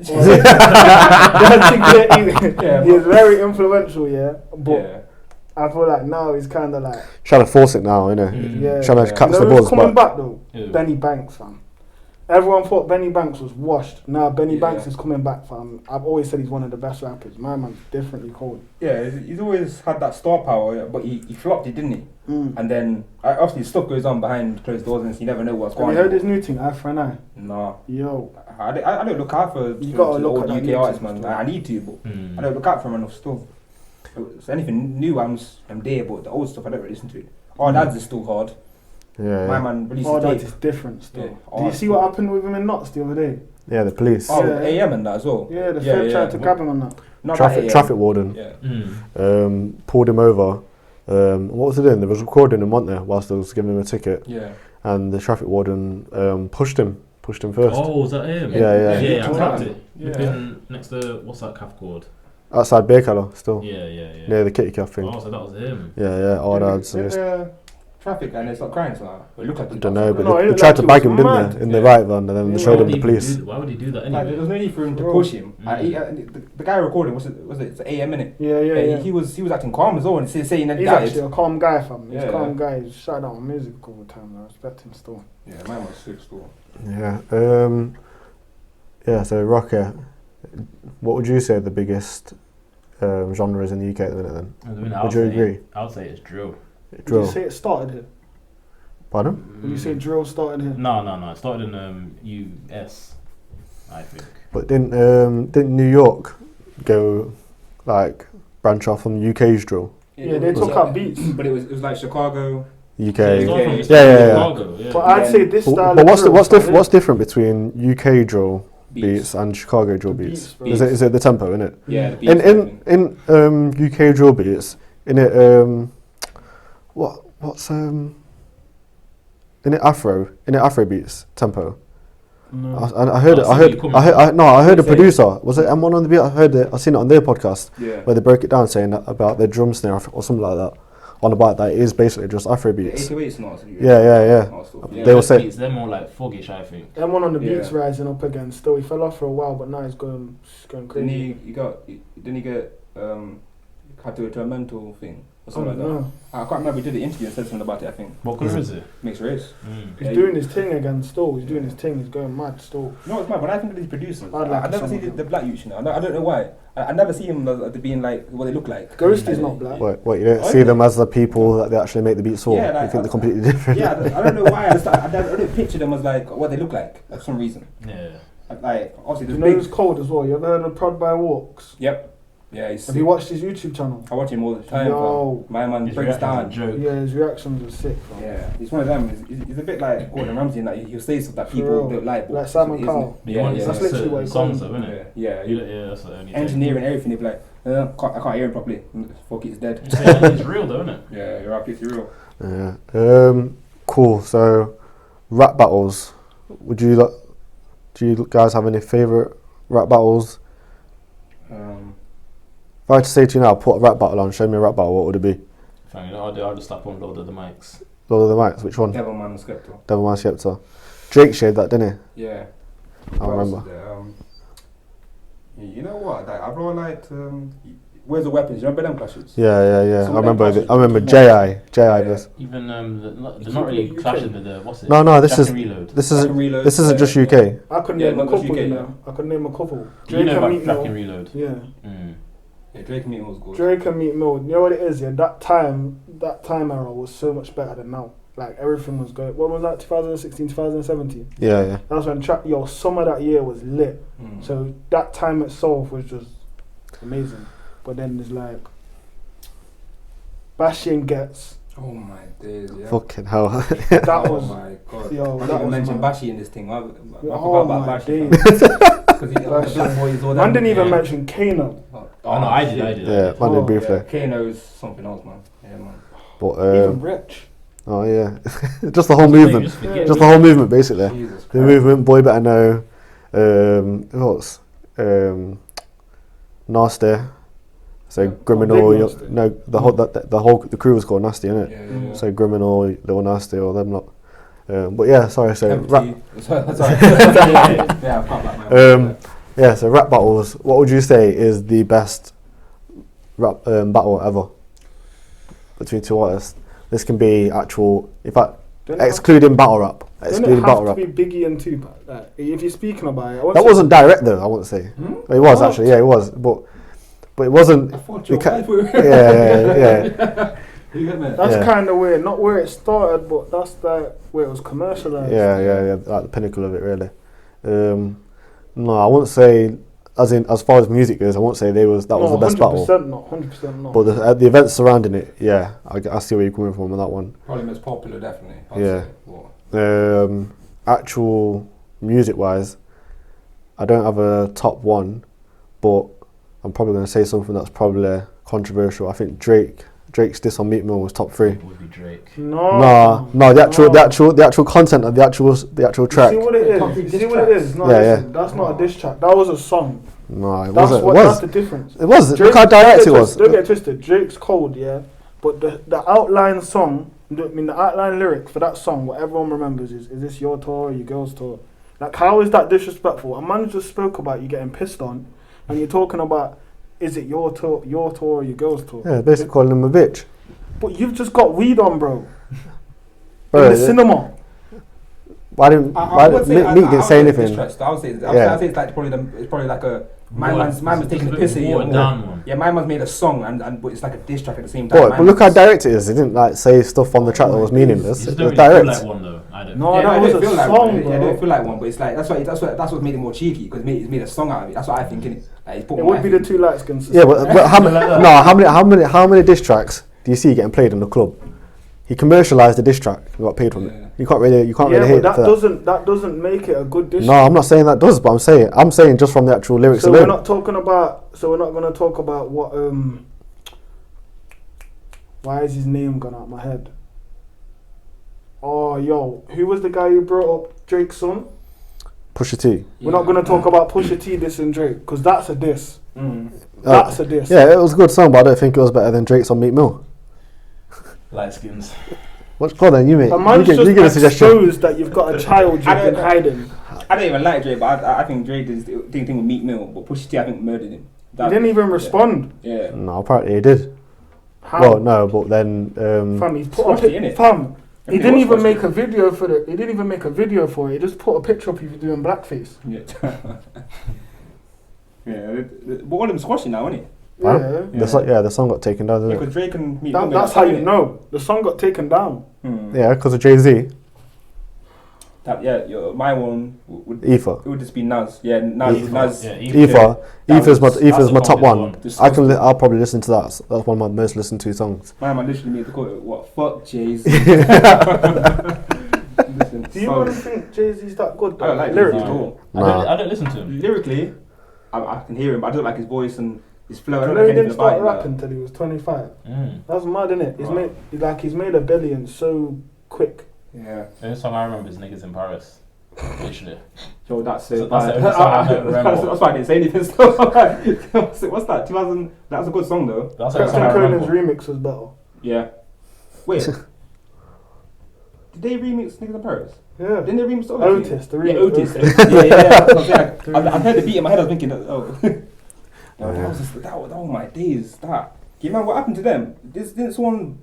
was very influential, yeah. But I feel like now he's kind of like trying to force it now, innit? Yeah. Trying to catch the who's buzz. coming back though? Yeah. Benny Banks, fam. Everyone thought Benny Banks was washed. Now Benny Banks is coming back, fam. I've always said he's one of the best rappers. My man's differently cold. Yeah, he's always had that star power, but he flopped it, didn't he? And then obviously stuff goes on behind closed doors, and you never know what's going on. Have you heard his new thing, Eye for an Eye? No. Yo, I don't look out for you gotta look old at UK artists, man. I need to, but I don't look out for him enough still. So anything new, I'm there, but the old stuff I don't really listen to. Our Dad's is still hard. Yeah. My man released all a that tape. is different still. Yeah. Did you see what happened with him in Notts the other day? Yeah, the police. Oh, Yeah. AM and that as well. Yeah, the Fed tried to grab him on that. Not Traffic warden. Yeah. Pulled him over. What was it doing? There was recording him, wasn't there, whilst they was giving him a ticket. Yeah. And the traffic warden pushed him pushed him first. Oh, was that him? Yeah. Yeah, I Yeah. clapped it. Yeah. We've been next to, what's that calf called? Outside Bakerlo, still. Yeah. Near the kitty calf thing. Oh, so that was him. Yeah. All odds. Did traffic and they start crying, so it looked like I don't know, but No, they it tried to like bag he him, was didn't mad. they? In the right van, and then they Yeah. showed him the police. Why would he do that Like, there anyway? was no need for him to Bro. push him. Mm. The guy recording was it AM innit? Yeah. He was acting calm as well and saying that he He's died. actually a calm guy, fam. He's Yeah. a calm guy. He's shouting out on music all the time. I respect him still. Yeah, man was sick still. Yeah. So Rocker, what would you say are the biggest genres in the UK at the minute? Then would you agree? I would say it's drill. Drill. Would you say it started here? Pardon? Would you say drill started here? No. It started in US, I think. But didn't New York go like branch off from UK's drill? Yeah, they took out beats. But it was like Chicago. UK. Yeah. Chicago, yeah. But I'd say this style. But of drill what's different between UK drill beats and Chicago drill The beats? beats, Is it the tempo, innit? Yeah, the beats. In UK drill beats, in it what's in it Afro beats tempo. No. I heard a producer. Was it M1 on the beat? I seen it on their podcast Yeah. where they broke it down saying that about their drum snare or something like that on about that it is basically just Afro The beats. 808's not. Yeah. They were saying beats, they're more like foggish, I think. M1 on the beats Yeah. rising up again. Still, he fell off for a while, but now he's going crazy. Didn't he get had to go to a mental thing or I something don't like that? know. I can't remember. He did the interview and said something about it. I think What colour is it? mixed race. He's Yeah, doing his thing again. Still, he's doing his thing. He's going mad. Still. No, it's mad. When I think of these producers, I'd like I to never see see them. the black youths. You know, I don't know why. I never see them as being like what they look like. Ghost is not black. what you don't see them as the people that they actually make the beats for. Yeah, like, you think they're completely different. Yeah, I don't know why. I don't picture them as like what they look like for some reason. Yeah. Like obviously, You there's know big. who's cold as well? You ever heard of Prod by Walks? Yep. Yeah, he's Have you watched his YouTube channel? I watch him all the time. Yo. My man His breaks reactions down. are a joke. Yeah, his reactions are sick. Bro. Yeah, he's one of them. He's a bit like Gordon Ramsay in that he'll say stuff that For people real. don't like. but Like Simon isn't Cowell. it? You Yeah, want yeah, That's yeah. literally what he songs, calls though, it. innit? Yeah, Yeah, that's the only thing. engineering everything. He'd be like, I can't hear him properly. Fuck, he's dead. Yeah, it's real though, isn't it? Yeah, you're absolutely real. Yeah. Cool. So, rap battles. Do you guys have any favourite rap battles? If I had to say to you now, put a rap battle on, show me a rap battle, what would it be? Fine, I'll just slap on Lord of the Mics. Lord of the Mics, which one? Devilman and Skepta. Devilman Skepta. Drake shared that, didn't Yeah. he? I remember. You know what? Like, I've really liked. Where's the weapons? You remember them clashes? Yeah. Some I of them remember. clashes I remember were J.I. Yeah. does. Even they're not really clashing with the what's it? No, this Jack is and Reload. this Like isn't Reload, this isn't just UK. I could Yeah, name a not just couple. UK, You yeah. know, I could name a couple. You know about Meat Jack Mill. and Reload. Yeah. Mm. Yeah, Drake and Meat was good. Drake and Meat Mill. You know what it is? Yeah, that time era was so much better than now. Like everything was going. What was that? 2016, 2017. Yeah. That's when summer that year was lit. Mm. So that time itself was just amazing. But then there's like Bashing Gets. Oh my days, yeah. Fucking hell. That Oh was my god. yo, I that didn't even was mention mad. Bashi in this thing. I Oh forgot about my Bashi. days. Because the Bashi. Black Boys, all Man them. didn't even Yeah. mention Kano. Oh, Oh no, I shit. did. Yeah, man Oh, did briefly. Yeah, Kano's something else, man. Yeah, man. But Even Rich. oh yeah, just the whole movement. Yeah. Just the whole movement, basically. Jesus The Christ. movement, Boy Better Know, who else? Nasty. So Criminal, Big Nasty. no, the crew was called Nasty, innit? Yeah. So Criminal, Little Nasty, or them lot. But yeah, sorry. So rap, Empty. Sorry. Yeah, I can't like my yeah. So rap battles. What would you say is the best rap battle ever between two artists? This can be actual, in fact, excluding battle rap. Doesn't it Excluding battle have rap. to be Biggie and Tupac? Like, if you're speaking about it, That wasn't direct though. I wouldn't say. Hmm? It was What? actually. Yeah, it was. But it wasn't. I thought you your ca- wife were. yeah. You get me? That's Yeah. kind of weird. Not where it started, but that's like where it was commercialized. Yeah. Like the pinnacle of it, really. No, I wouldn't say. As far as music goes, I won't say that was the best battle. 100% not. 100% not. But the events surrounding it, yeah, I see where you're coming from on that one. Probably most popular, definitely. I'd Yeah. say. What? Actual music-wise, I don't have a top one, but I'm probably going to say something that's probably controversial. I think Drake Drake's diss on Meek Mill was top 3. It would be Drake. No. No, the actual content of the actual track. See what it is? You see what it is? No, listen, that's not a diss track. That was a song. No, it That's wasn't. That's the difference. It was. Look how direct it was. Don't get twisted. Drake's cold, yeah. But the outline song, the outline lyric for that song, what everyone remembers is this your tour or your girl's tour? Like, how is that disrespectful? A man just spoke about you getting pissed on, and you're talking about, is it your tour or your girl's tour? Yeah, basically calling him a bitch. But you've just got weed on, bro. Bro, In the cinema. Why didn't Meek didn't say anything? I would say it's like probably like a my man's taking the piss at you. Yeah, my man's made a song and but it's like a diss track at the same time. But look how direct it is. He didn't like say stuff on the track that was meaningless. It was direct. Like one, though. I don't. No, that was a song, bro. I don't feel like one, but it's like that's what made it more cheeky because he's made a song out of it. That's what I think. Innit? Like, it would be the two light skins. Yeah, but how many diss tracks do you see getting played in the club? He commercialised the diss track and got paid from it. You can't really hate that. That doesn't make it a good diss. No, I'm not saying that does, but I'm saying just from the actual lyrics alone. We're not going to talk about what why is his name gone out my head? Oh, yo, who was the guy who brought up Drake's son? Pusha T. We're not going to talk about Pusha T dissing Drake because that's a diss. That's a diss. Yeah, it was a good song, but I don't think it was better than Drake's on Meek Mill. Light skins. What's going on, you mate? A man's you give a suggestion. exposed that you've got a child you've been hiding. I don't even like Drake, but I think Drake did the thing with Meek Mill, but Pusha T I think murdered him. He didn't even respond. Yeah. No, apparently he did. How? Well, no, but then fam, he's put fam. He didn't even make a video for it. He didn't even make a video for it. He just put a picture of you doing blackface. Yeah. Yeah. But all of them squashing now, isn't it? Yeah. The song got taken down, didn't it? Because Drake and Meek That's how you know. The song got taken down. Yeah, because of Jay-Z. My one would Ether. It would just be Nas. Yeah, Nas. Yeah, Ether's my top one. Just I'll probably listen to that. That's one of my most listened to songs. My man literally made the quote. What fuck Jay-Z? Do you really think Jay-Z's that good? I don't like lyrically. Jay-Z at all. I don't listen to him. Lyrically, I can hear him, but I don't like his voice and his flow. I don't You know like he didn't anything about start it. rapping until he was 25. That's mad, innit? He's made $1 billion so quick. Yeah. The only song I remember is Niggas in Paris. Literally. Yo, that's So so that's bad. the only song I remember. That's why I didn't say anything still. What's that? 2000? That was a good song though. That's the only song Captain I Conan's remember. remix was better. Yeah. Wait. Did they remix Niggas in Paris? Yeah. Didn't they remix the Otis, the remix. Otis. Yeah. That's what I'm saying. I heard the beat in my head. I was thinking, that was my days. That. You remember what happened to them? Didn't someone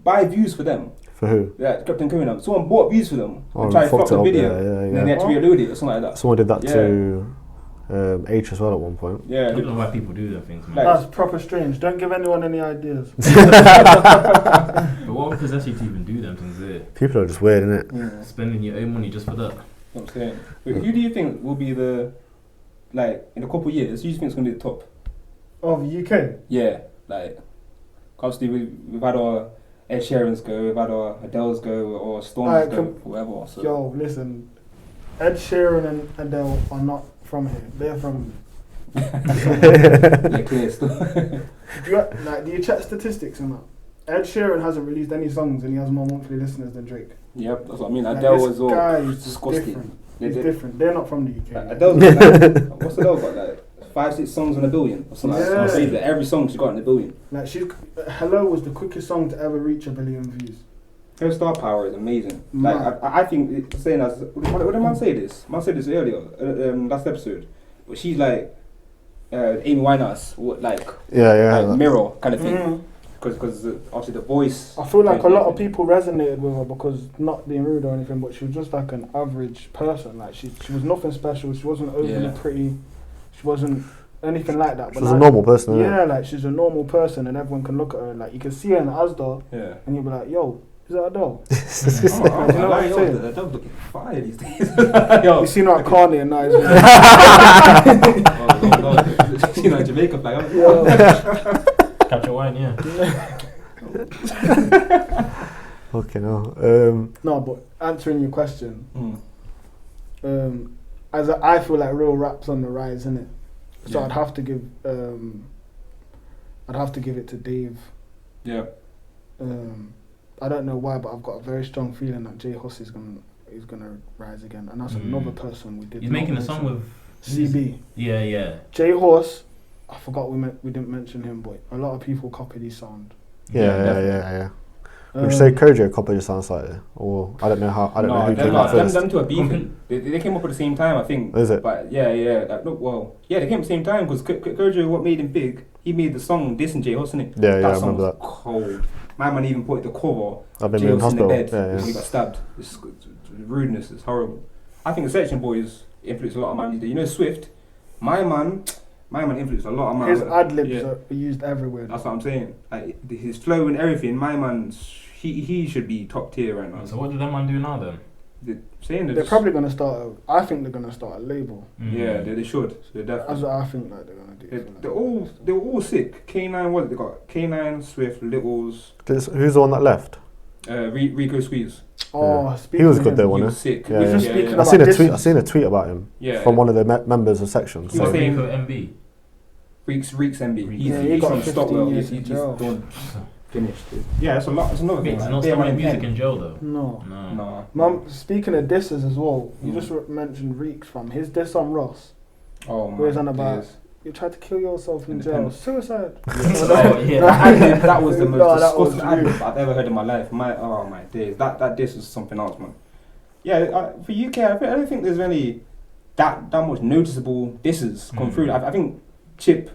buy views for them? For who? Yeah, Captain Conan. Someone bought views for them. Oh, And tried to fucked fuck the it up, video. yeah. And then they had to reload it or something like that. Someone did that to H as well at one point. Yeah. I don't know why people do that things, man. Like- That's proper strange. Don't give anyone any ideas. But what would possess you to even do them things there? People are just weird, innit? Yeah. Spending your own money just for that. I'm saying. Wait, who do you think will be the, like, in a couple of years, who do you think is going to be the top? Of UK? Yeah, like, obviously we've had our Ed Sheeran's go, we've had our Adele's go, or Storm's go, whatever. So. Yo, listen. Ed Sheeran and Adele are not from here. They're from... Yeah, clear stuff. Do you check statistics and that? Ed Sheeran hasn't released any songs and he has more monthly listeners than Drake. Yep, that's what I mean. Like, Adele this was all guy is disgusting. different. He's different. They're not from the UK. Adele's got like, what's Adele got, like 5-6 songs on $1 billion or something like that. Yeah. Crazy. Every song she got in $1 billion. Like Hello was the quickest song to ever reach 1 billion views. Her star power is amazing. Like I think it's saying as what did man say this? Man said this earlier, last episode. But she's like Amy Winehouse, like mirror kind of thing. Because obviously the voice. I feel like a lot of people resonated with her because, not being rude or anything, but she was just like an average person. Like she was nothing special. She wasn't overly pretty. She wasn't anything like that. But she's a normal person. Yeah, like she's a normal person, and everyone can look at her. Like you can see her in Asda, and you'll be like, "Yo, is that Adele?" You know what I'm saying? Adele's looking fire these days. You seen her at Carney and now. You seen her in Jamaica flag. Capture wine, yeah. Okay, no. No, but answering your question, I feel like real rap's on the rise, innit? So I'd have to give it to Dave. Yeah. I don't know why, but I've got a very strong feeling that J Hus is gonna rise again, and that's another person we did. He's making a song with CB. Yeah. J Hus, I forgot we didn't mention him, but a lot of people copied his sound. Yeah. Would you say Kojo copied his sound slightly, or I don't know how? I don't know who came out first. Them two are beefing. They came up at the same time, I think. Is it? But yeah. They came at the same time because Kojo, what made him big? He made the song dissing J Hus, innit? Yeah, I song remember was that. Cold. My man even put the cover. I've been J in Hus in the hospital. bed Yeah. when he got stabbed. It's rudeness is horrible. I think the Section Boys influenced a lot of man. You know Swift. My man influenced a lot of man. His ad-libs are used everywhere. That's what I'm saying. Like, his flow and everything. My man, he should be top tier right now. So what did that man do now then? They're probably gonna start. I think they're gonna start a label. Yeah, they should. So they're definitely. That's what I think. Like they're gonna do. They were all sick. K9, what they got? K9, Swift, Littles. Who's the one that left? Rico Squeeze. Oh, he was good though, He wasn't was sick. Yeah, He was just yeah. speaking I about seen a this. tweet. I seen a tweet about him from one of the members of Section. He was So. saying- Rico MB. Reeks MB. Yeah, he got from 15 Stockwell. years He's in jail. done. Finished. Yeah, that's a lot. That's another thing. He's Like, not they're starting on music 10. in jail though. No. No. Mum, speaking of disses as well, you Mm. just mentioned Reeks from his diss on Ross. Oh man. Where he's on about Yes. you tried to kill yourself in jail. Independent. Suicide. Oh yeah. That was the most No, that was disgusting rude. ad-lib I've ever heard in my life. My days. That diss was something else, man. Yeah, for UK, I don't think there's any that much noticeable disses come through. I think Chip.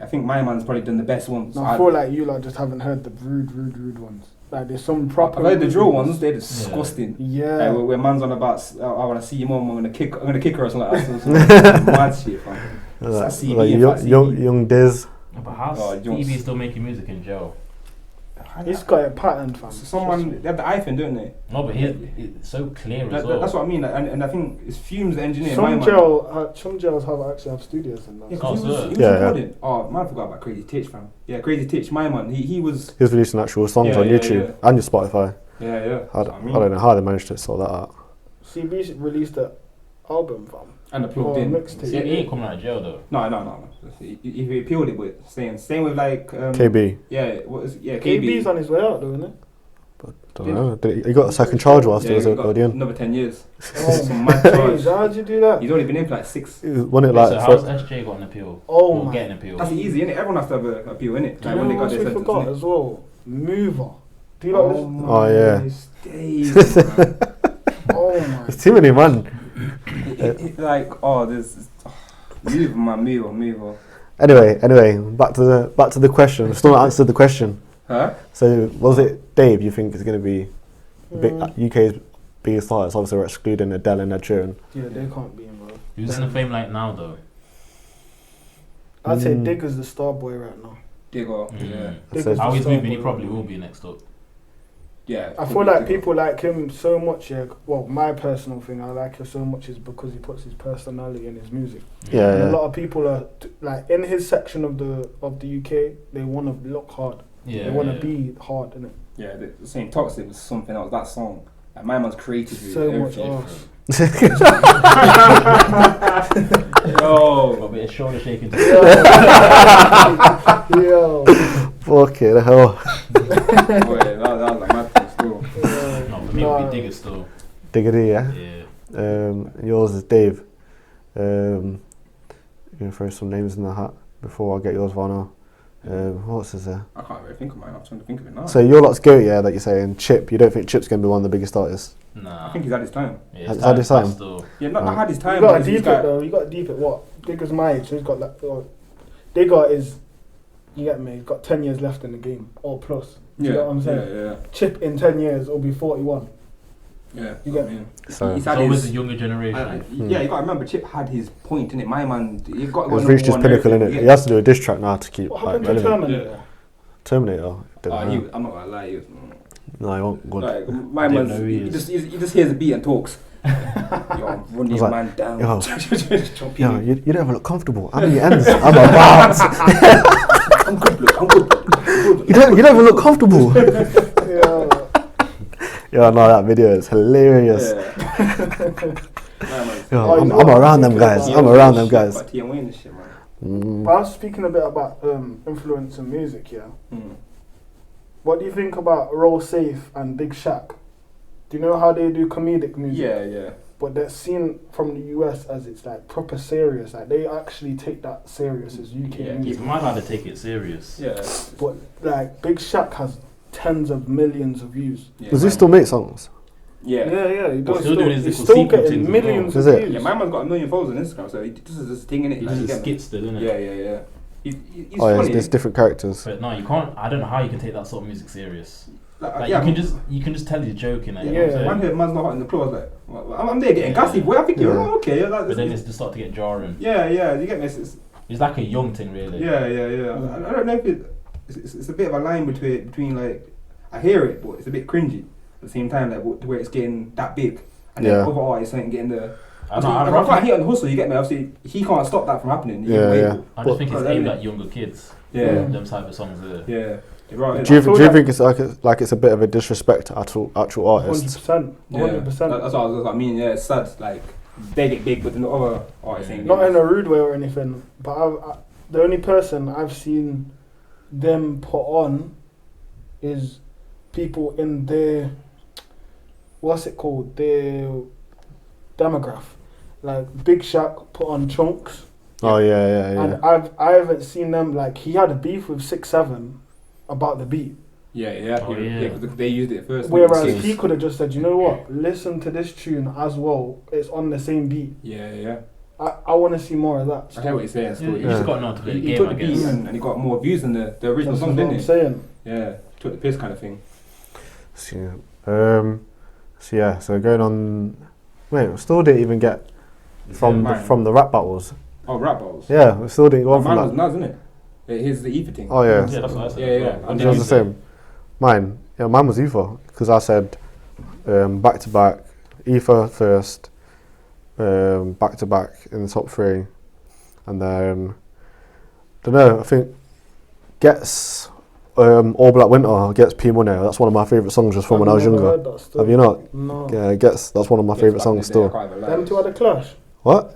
I think my man's probably done the best ones. No, I feel like you lot just haven't heard the rude ones. Like there's some proper. I've heard the rude drill ones. They're disgusting. Yeah. Where man's on about, I want to see your mum. I'm gonna kick her or something like that. Some mad shit, fam. Like, CB, young Diz. But how's Stevie still making music in jail? He's got it patterned, fam. Someone they have the iPhone, don't they? No, but it's so clear as well. That's what I mean. And I think it's Fumes, the engineer. Some jails actually have studios and that. Yeah, Oh, he was yeah, recording. Oh man, I forgot about Crazy Titch, fam. Yeah, Crazy Titch, my man. He was. He was releasing actual songs on YouTube and your Spotify. Yeah. I don't know how they managed to sort that out. CB released an album, fam. And the plugged Or a in. mixtape. He ain't coming out of jail though. No. He appealed it with same with like KB. Yeah, what is it? Yeah, KB's KB. on his way out, though, isn't it? Don't know. He got a second charge whilst he was he at got Guardian. another 10 years. Oh, Some mad charge. how'd you do that? He's only been in for like 6. Wasn't it So like how's SJ got an appeal? Oh Or my. get an appeal? That's easy, innit? Everyone has to have an appeal, innit? Do you know what we forgot as well? Mover. Do you know this? Oh, yeah. Days, man. Oh my. there's too many man. Like, this move. Anyway, back to the question. Still not answered the question. Huh? So was it Dave? You think is going to be UK's biggest artist? Obviously, we're excluding Adele and Ed Sheeran. Yeah, they can't be involved. Who's in the fame like now though? I'd say Digger's the star boy right now. Digger. Digger's How the he's star moving, he boy probably right now. will be next up. Yeah. I feel like people like him so much. Yeah, well, my personal thing, I like him so much is because he puts his personality in his music. Yeah, And yeah. a lot of people are like in his section of the UK. They want to look hard. Yeah. They want to be hard, innit? Yeah, the same Toxic was something else. That song. Like, my man's created So much everything. arse. Yo. Got a bit of shoulder shaking. Yo. Fucking hell. Boy, that was a mad thing still. No, for me it would be Digger still. Diggity, yeah. Yeah. Yours is Dave. You're gonna throw some names in the hat before I get yours, Varnell. What else is there? I can't really think of mine. I'm trying to think of it now. So your lot's go, yeah, that you're saying. Chip, you don't think Chip's gonna be one of the biggest artists? Nah. I think he's had his time. Yeah, Has had his time? Still. Yeah, not Right. had his You time. got but to he's deep it though. You got to deep it. What? Digger's my age, so he's got like. Digger is. You get me? He's got 10 years left in the game, or plus. You know what I'm saying? Yeah. Chip in 10 years will be 41. Yeah. You get me? So He's It's had always his. the younger generation. Yeah, you got to remember, Chip had his point in it. My man, he got. he's reached his pinnacle in it. He has to do a diss track now to keep What like, happened to relevant. Terminator? Terminator. Don't know. I'm not gonna lie. He was, No, he won't. Good. like, my Didn't man, know he he is. just hears a beat and talks. Yo, run this like, man down. yo, Jump Yo, in. you don't ever look comfortable. How many ends? I'm about. I'm good, look, I'm good. You don't even look comfortable. Yeah. Yeah, no, that video is hilarious. Yeah. Yo, I'm around them guys. I'm around them guys. But T&Wayne and shit, man. Mm. But I was speaking a bit about influence in music, yeah. What do you think about Roll Safe and Big Shaq? Do you know how they do comedic music? Yeah. But they're seen from the US as it's like proper serious. Like they actually take that serious as UK Yeah, It's music. mad how they take it serious. Yeah. But like Big Shaq has tens of millions of views. Yeah, Does he man. still make songs? Yeah. He does still doing his he's little still sequel getting things as millions well. of Is it? views. Yeah, my man's got 1 million followers on Instagram, so this is his thing, innit? He Like, does you a get me? skit still, innit? Yeah. He's Oh yeah, funny. there's different characters. But no, you can't. I don't know how you can take that sort of music serious. Like yeah, you can just tell he's joking. Like, Yeah, you know what I'm Man saying? heard man's not hot in the claw. I was like, well, I'm there getting gassy, boy. I think you're Yeah. okay. Like, But then it's just start to get jarring. yeah. You get me? It's like a young thing, really. Yeah. I don't know if it's a bit of a line between like I hear it, but it's a bit cringy at the same time, like where it's getting that big, and then Yeah. other artists ain't getting the. I know. I I can't hit on the hustle. You get me? Obviously, he can't stop that from happening. Yeah. I just think it's But- aimed at younger kids. Yeah. Them type of songs there. Yeah. You're right. Do you feel think it's like it's a bit of a disrespect to actual artists? 100%. Yeah. 100%. That's what I mean. Yeah, it's sad. Like they get big, but then the other artists ain't. Not getting in it. a rude way or anything, but the only person I've seen them put on is people in their, what's it called, their demographic. Like Big Shaq put on Chunks, Oh yeah. and I haven't seen them, like he had a beef with 6-7 about the beat, Yeah. Oh, yeah. Yeah, 'cause they used it first. whereas he could have just said, you know what, listen to this tune as well, it's on the same beat. Yeah. I want to see more of that. I hear what you're saying. You Still, just got to know how to play the He game, took I the beat guess. and he got more views than the original That's song, what didn't I'm he? saying. Yeah, took the piss kind of thing. So going on. Wait, we still didn't even get from the rap battles. Oh, rap battles. Yeah, we still didn't go on Mine was from that. Naz, isn't it? Here's the ether thing. Oh yeah, Yeah, that's what I said. Yeah. What And did it was you the say? same. Mine was Ether because I said back to back, Ether first, back to back in the top 3, and then don't know. I think Gets All Black Winter, Gets P Money. That's one of my favourite songs just from when I was I've never younger. heard that still. Have you not? No. Yeah, Gets. That's one of my favourite songs still. Them two had a clash. What?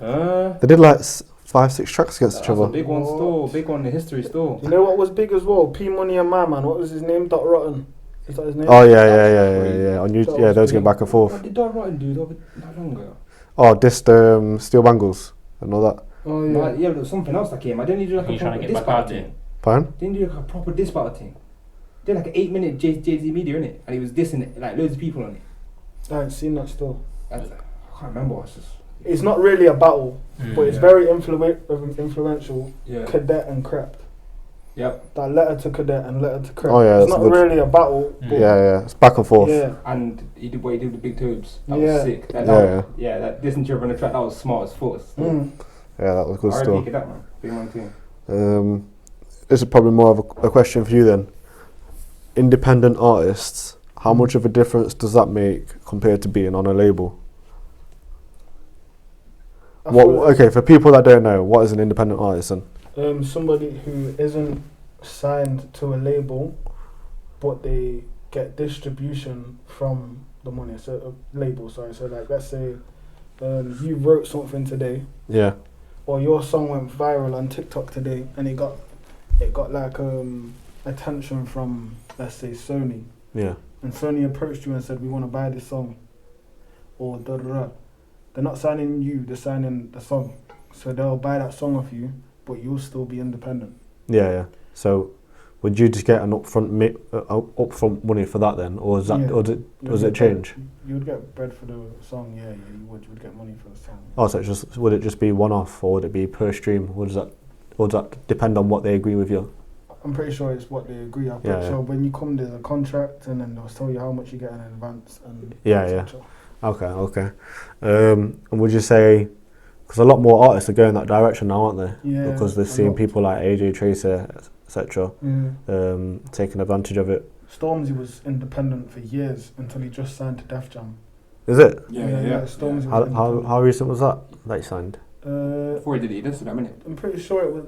They did like 5-6 tracks against each That's a other. big one still. Big one in the history still. You know what was big as well? P Money and My Man. What was his name? Dot Rotten. Is that his name? Oh yeah. On YouTube, yeah, those go back and forth. What did Dog Rotten do that long ago? Oh, this Steel Bangles and all that. Oh Yeah, yeah. yeah, but there was something else that came. I didn't do like Are a you trying proper to get diss back out battle there? thing. Pardon? Didn't do like a proper diss battle thing. Did like an 8-minute Jay-Z media, innit? And he was dissing like loads of people on it. I ain't seen that still. I can't remember. It's just It's not really a battle, but it's Yeah. very influential. yeah. Cadet and Crep. Yep. That letter to Cadet and letter to Crep. Oh, yeah, it's that's not good. really a battle. Mm. But Yeah. It's back and forth. yeah. And he did what he did with the Big Tubes. That Yeah. was sick. That that dissing each other on the track. That was smart as fuck. Mm. Yeah, that was good I still. repeated that, man. Big man too. This is probably more of a question for you then. Independent artists, how much of a difference does that make compared to being on a label? I feel like, Okay, for people that don't know, what is an independent artist then? somebody who isn't signed to a label, but they get distribution from the money. So a label, sorry. So like, let's say you wrote something today, Yeah. or your song went viral on TikTok today, and it got like attention from, let's say, Sony, Yeah. and Sony approached you and said, we want to buy this song, or da da da. They're not signing you, they're signing the song, so they'll buy that song off you, but you'll still be independent. Yeah. So, would you just get an upfront money for that then, or is that, Yeah. or does it change? You would get bread for the song, yeah, you would get money for the song. Oh, so would it just be one off, or would it be per stream? Or does that depend on what they agree with you? I'm pretty sure it's what they agree. I'm pretty sure when you come, there's a contract, and then they'll tell you how much you get in advance. And Yeah. Okay. And would you say, because a lot more artists are going that direction now, aren't they? Yeah. Because they're a seeing lot. people like AJ Tracer, etc., taking advantage of it. Stormzy was independent for years until he just signed to Def Jam. Is it? Yeah. Stormzy was How independent. how recent was that you signed? Before he did it, that's what I mean. I'm pretty sure it was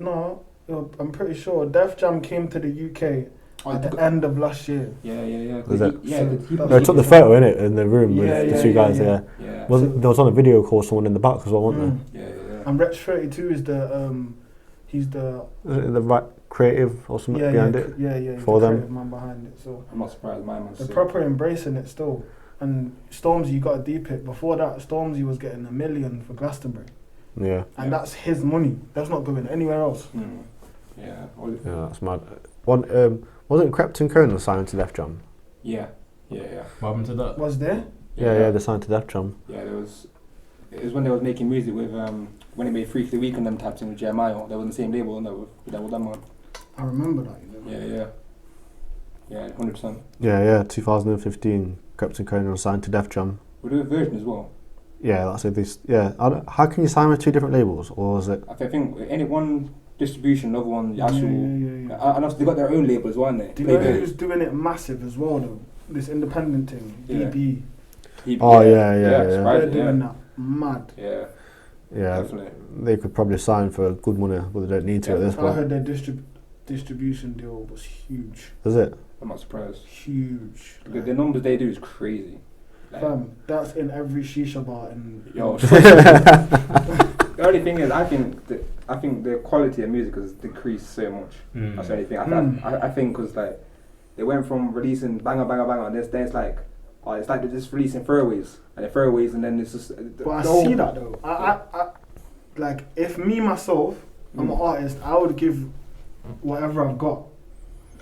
I'm pretty sure Def Jam came to the UK Oh, at the end of last year. Yeah. Was it? So No, I took the photo in it in the room with the two guys. Yeah. Yeah. There was on a video call someone in the back as well, wasn't Yeah. And Wretch 32 is he's the there? Was it in the right creative or something behind it. Yeah, he's for the them. creative man behind it. So I'm not surprised. My man's they're sick. proper embracing it still. And Stormzy, you got to deep it. Before that, Stormzy was getting $1 million for Glastonbury, Yeah. and that's his money. That's not going anywhere else. Yeah. Yeah, that's mad. One wasn't Krypton Conan signed to Def Jam? Yeah. What happened to that? Was there? Yeah, they signed to Def Jam. Yeah, there was. It was when they was making music with when they made Free for the Week and them tapped in with Jeremiah. They were on the same label and that with them on. I remember that. Yeah, 100%. Yeah, 2015. Krypton Conan was signed to Def Jam. We do a version as well. Yeah, that's it. This. Yeah, how can you sign with two different labels, or is it? I think any one distribution, another one the actual. Yeah. And also they got their own label as well, aren't they? Do you know who's doing it massive as well though? This independent thing, Yeah. DB. Oh yeah. They're doing that mad. Yeah, Yeah, definitely. they could probably sign for good money, but they don't need to at this I point. heard their distribution deal was huge. Is it? I'm not surprised. Huge. The numbers they do is crazy. Like, Fam, that's in every shisha bar in. yo, the only thing is, I think the quality of music has decreased so much. That's the only thing. I think because like they went from releasing banger, and then it's like, it's like they're just releasing throwaways and then it's just. But I see that though. I like if me myself, I'm an artist. I would give whatever I've got.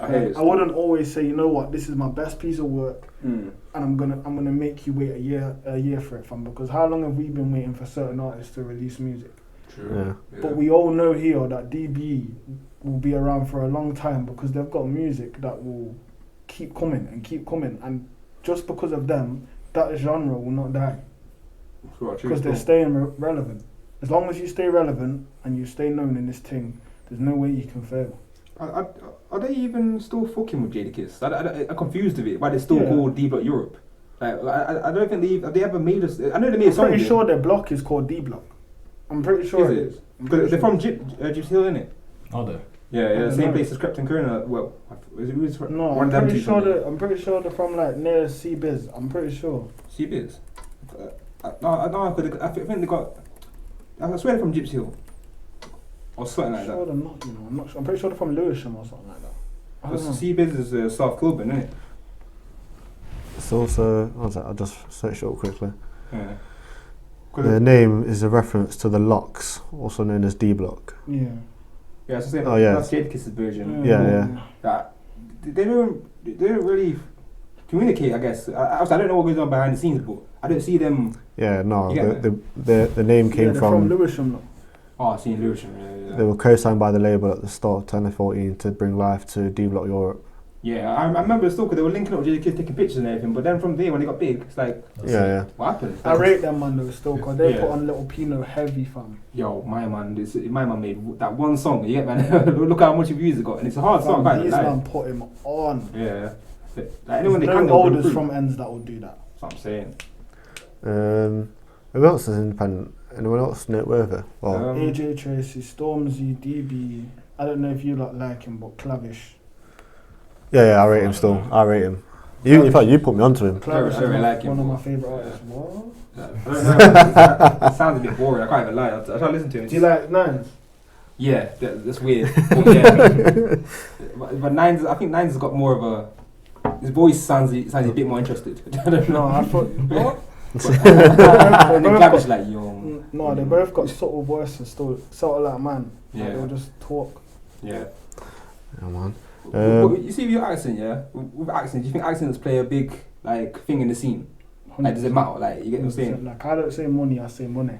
I wouldn't always say, you know what, this is my best piece of work, and I'm gonna make you wait a year for it, fam. Because how long have we been waiting for certain artists to release music? True. Yeah. But we all know here that DB will be around for a long time because they've got music that will keep coming, and just because of them, that genre will not die because they're staying relevant. As long as you stay relevant and you stay known in this thing, there's no way you can fail. Are they even still fucking with Jadakiss? I'm confused of it. Why they still called D Block Europe? Like, I don't think have they ever made us. I know they made a song. I'm pretty sure their block is called D Block. I'm pretty sure it is. Because they're from Jibz Hill, innit? Are they? Yeah, same place as Krypton Conan. Well, no, I'm pretty sure they're from like near Jibz. I'm pretty sure. Jibz? I think they got. I swear they're from Jibz Hill. Or something like that. They're not, you know. I'm not sure. I'm pretty sure they're from Lewisham or something like that. Jibz is South Kilburn, isn't it? It's also. I'll just search it up quickly. Yeah. The name is a reference to the Locks, also known as D Block. Yeah. Yeah, so that's Jadakiss's version. Yeah. That they don't really communicate. I guess I don't know what goes on behind the scenes, but I don't see them. Yeah, no. The name came from Lewisham. No? Oh, I've seen Lewisham. Yeah. They were co-signed by the label at the start of 2014 to bring life to D Block Europe. Yeah, I remember still because they were linking up with Jadakiss taking pictures and everything. But then from there, when they got big, it's like, what happened? I rate them man though still because they put on Little Pino heavy, fam. Yo, my man made that one song. Yeah, man. Look how much views it got, and it's a hard song. These man put him on. Yeah. Like, anyone There's no holders from ends that will do that. That's what I'm saying. Who else is independent? Anyone else noteworthy? Well, AJ Tracy, Stormzy, DB. I don't know if you like him, but Clavish. Yeah, I rate him still. I rate him. In fact, you put me onto him. Clavish is like him. One of my favourite artists. What? I don't know. It sounds a bit boring. I can't even lie. I'll try to listen to it. Do you like Nines? Yeah, that's weird. But Nines, I think Nines has got more of a. His voice sounds a bit more interested. I don't know. No, I thought. What? And then Clavish like, yo. No, they both got subtle voices still. Subtle like man. Yeah. Like, they'll just talk. Yeah. Yeah, man. You see with your accent, yeah? With accent, do you think accents play a big thing in the scene? 100%. Like, does it matter? Like, you get what I'm saying? Like, I don't say money, I say money.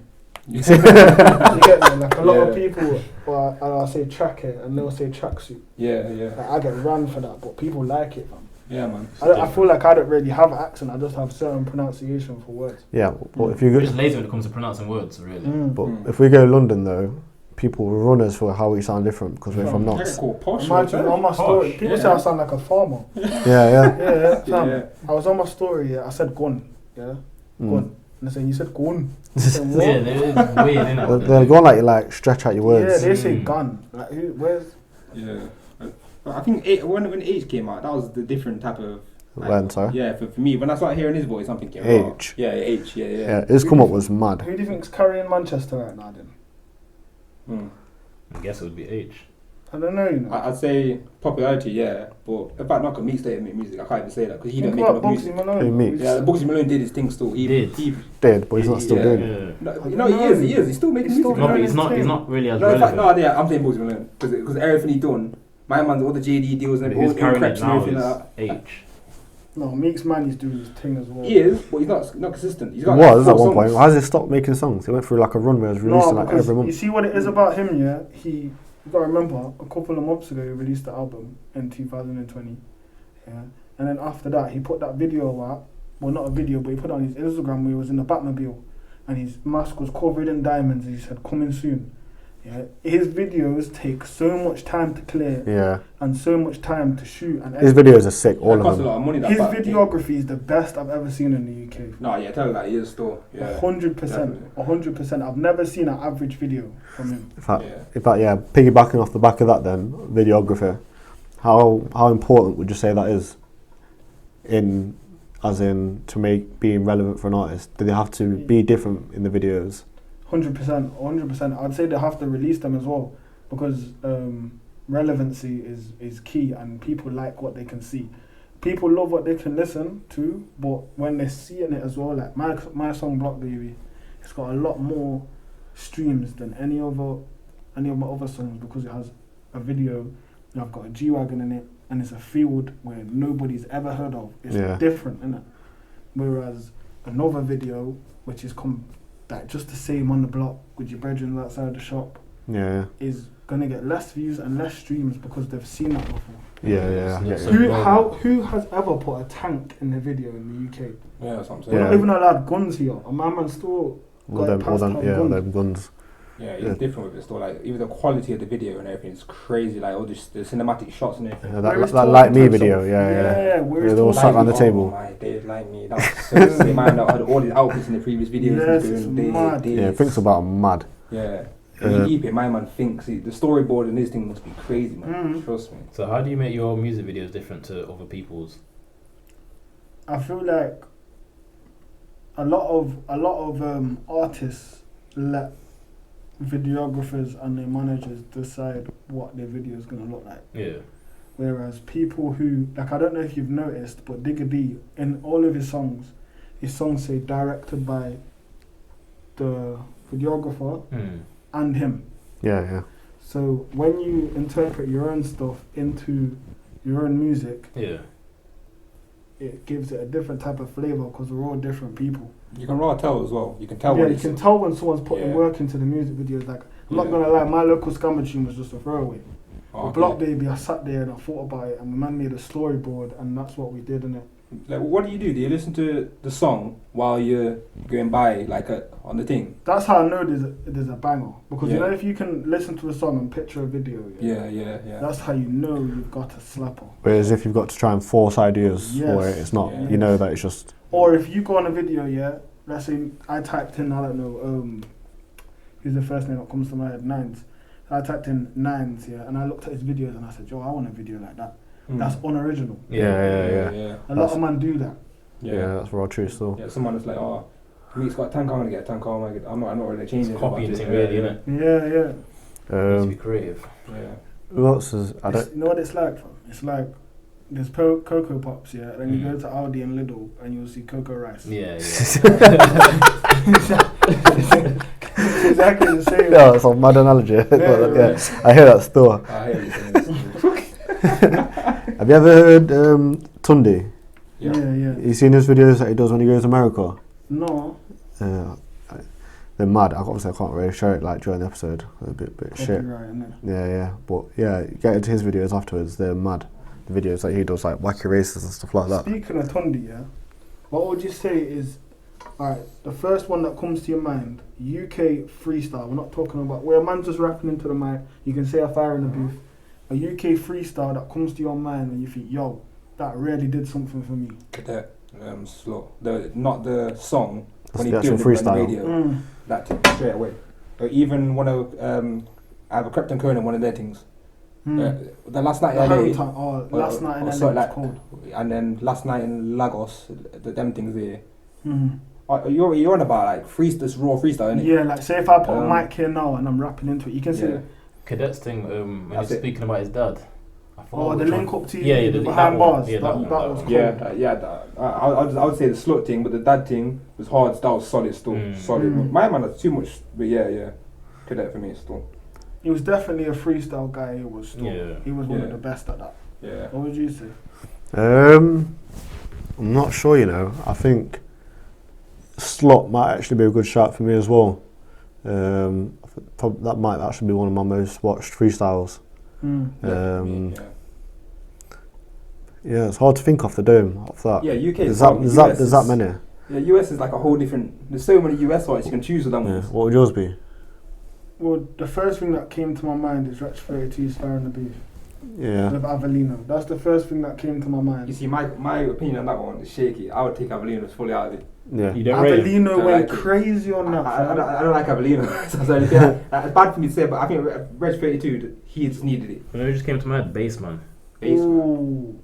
You get me? Like, a lot of people, I'll say track it and they'll say tracksuit. Yeah. Like, I get ran for that, but people like it, man. Yeah, man. I feel like I don't really have an accent, I just have certain pronunciation for words. Yeah, but if you go... You're just lazy when it comes to pronouncing words, really. But if we go to London, though, people will run us for how we sound different because we're from Notts. Imagine on my story, people say I sound like a farmer. Yeah. I was on my story, I said gun, gun. And they say, you said gun. Yeah, they're weird, innit? They're going like stretch out your words. Yeah, they say gun. Like, where's... Yeah. I think when H came out, that was the different type of... When, sorry? Yeah, for me, when I started hearing his voice, I'm thinking... H. Yeah, H, yeah. Yeah, his come up was mad. Who do you think's carrying Manchester right now, then? I guess it would be H. I don't know, you know. I'd say popularity, yeah, but in fact, Malcolm Meeks didn't make music. I can't even say that because he didn't Think make about enough Bugsy music. Malone. Who Meeks? Yeah, Bugsy Malone did his thing still. He Did, but he's not still yeah. doing it. Yeah. No, he is. He's still making He's music. still No, but he's Entertain. not really as No, in fact, relevant. no, yeah, I'm saying Bugsy Malone because everything he done, my man's all the JD deals and all Who's the carrying preps it and now everything is like that. H. No, Meeks man, he's doing his thing as well. He is, but he's not consistent. He's He got was like at 4 one point. songs. Why has he stopped making songs? He went through like a run where he was releasing like because every you month. see what it is about him, yeah? You gotta remember, a couple of months ago he released the album in 2020, yeah? And then after that, he put that video out, well not a video, but he put it on his Instagram where he was in the Batmobile and his mask was covered in diamonds and he said, coming soon. Yeah? His videos take so much time to clear Yeah, and so much time to shoot and his edit. videos are sick, all That of costs a them. lot of money. That His but- videography is the best I've ever seen in the UK. No, yeah, tell her that he is still. Yeah. 100%. 100%. I've never seen an average video from him. In fact, Yeah. piggybacking off the back of that, then videography. How important would you say that is? As in to make being relevant for an artist? Do they have to be different in the videos? 100%. 100%. I'd say they have to release them as well because relevancy is key and people like what they can see. People love what they can listen to, but when they're seeing it as well, like my song Block Baby, it's got a lot more streams than any of my other songs because it has a video. I've got a G-Wagon in it, and it's a field where nobody's ever heard of. It's different, innit? Whereas another video, which is like just the same on the block with your brethren outside the shop, is gonna get less views and less streams because they've seen that before. Yeah. Who has ever put a tank in a video in the UK? Yeah, that's what I'm saying. We're not even allowed guns here. And my man still got passed on guns. them guns. Yeah, it's different with it still. Like even the quality of the video and everything is crazy. Like all the cinematic shots and everything. Yeah, that Like Me video, yeah. Where They all sat around the Oh table. my days, Like Me. That was so insane. Man that had all his outfits in the previous videos. Yes, and it's doing mad. Yeah, thinks about them mad. Yeah. When you keep it, my man thinks the storyboard and this thing must be crazy, man. Trust me. So how do you make your music videos different to other people's? I feel like a lot of artists let videographers and their managers decide what their video is gonna look like. Yeah. Whereas people who, like, I don't know if you've noticed, but Digga D, in all of his songs say directed by the videographer and him. Yeah. So when you interpret your own stuff into your own music, it gives it a different type of flavour because we're all different people. You can raw tell as well. You can tell. Yeah, when you can tell when someone's putting Yeah. work into the music videos. Like, I'm not gonna lie, my local scammer tune was just a throwaway. With Block Baby, I sat there and I thought about it, and my man made a storyboard, and that's what we did in it. Like, what do? Do you listen to the song while you're going by, like on the thing? That's how I know there's a banger, because you Yeah. know, if you can listen to a song and picture a video, Yeah. that's how you know you've got a slapper. Whereas if you've got to try and force ideas for it, it's not. Yeah. You know that it's just. Or if you go on a video, let's say I typed in, I don't know, who's the first name that comes to my head, Nines. I typed in Nines, and I looked at his videos and I said, yo, I want a video like that. That's unoriginal. Yeah. A lot of men do that. Yeah, that's raw truth still. Yeah, someone is like, oh, Meek's got a tank, I'm gonna get a tank, I'm not really changing it. Copying thing, really, innit? Yeah. Needs to be creative. Yeah. Who else is? You know what it's like, fam? It's like there's Cocoa Pops, then you go to Aldi and Lidl and you'll see Cocoa Rice. Yeah. It's exactly the same. Yeah, it's a mad analogy. I hear that still. I hear you saying this. Have you ever heard Tundi? Yeah. You seen his videos that he does when he goes to America? No. They're mad. Obviously, I can't really share it like during the episode. They're a bit shit. Right, Yeah. But yeah, get into his videos afterwards. They're mad. The videos that he does, like wacky races and stuff like that. Speaking of Tundi, what would you say is, alright, the first one that comes to your mind, UK freestyle. We're not talking about where a man's just rapping into the mic. You can say a fire in the booth. A UK freestyle that comes to your mind and you think, yo, that really did something for me. Cadet, slow. Not the song. That's When the he's actual doing it on the freestyle. radio. That thing, straight away. Or even one of I have a Krypton Conan, one of their things. The last night in LA. Last night in LA so was cold. And then last night in Lagos, them things there. You're on about like this raw freestyle, innit? Yeah, like say if I put a mic here now and I'm rapping into it, you can say Cadets thing. When That's he's it. speaking about his dad. I forgot Oh, the which link one. up to Yeah, the that behind one. bars. Yeah, that that was one. cool. I would say the slut thing, but the dad thing was hard. That was solid still. Solid. My man has too much, but yeah. Cadet for me still. He was definitely a freestyle guy. He was still. Yeah. He was one of Yeah. the best at that. Yeah. What would you say? I'm not sure, you know. I think Slot might actually be a good shout for me as well. That might actually be one of my most watched freestyles. Yeah, it's hard to think off the dome of that. Yeah, UK. There's that many. Yeah, US is like a whole different. There's so many US artists you can choose with them. Yeah. What would yours be? Well, the first thing that came to my mind is Retch 32's Fire in the Beef Yeah. with Avellino. That's the first thing that came to my You mind. see, my opinion on that one is shaky. I would take Avellino's fully out of it. Yeah. You don't rate him? Avellino Don't went like it. crazy on that. I fam. don't like Avellino. So it's bad for me to say, but I think Reg 32, he just needed it. You know, it just came to my head. Bassman. Ooh.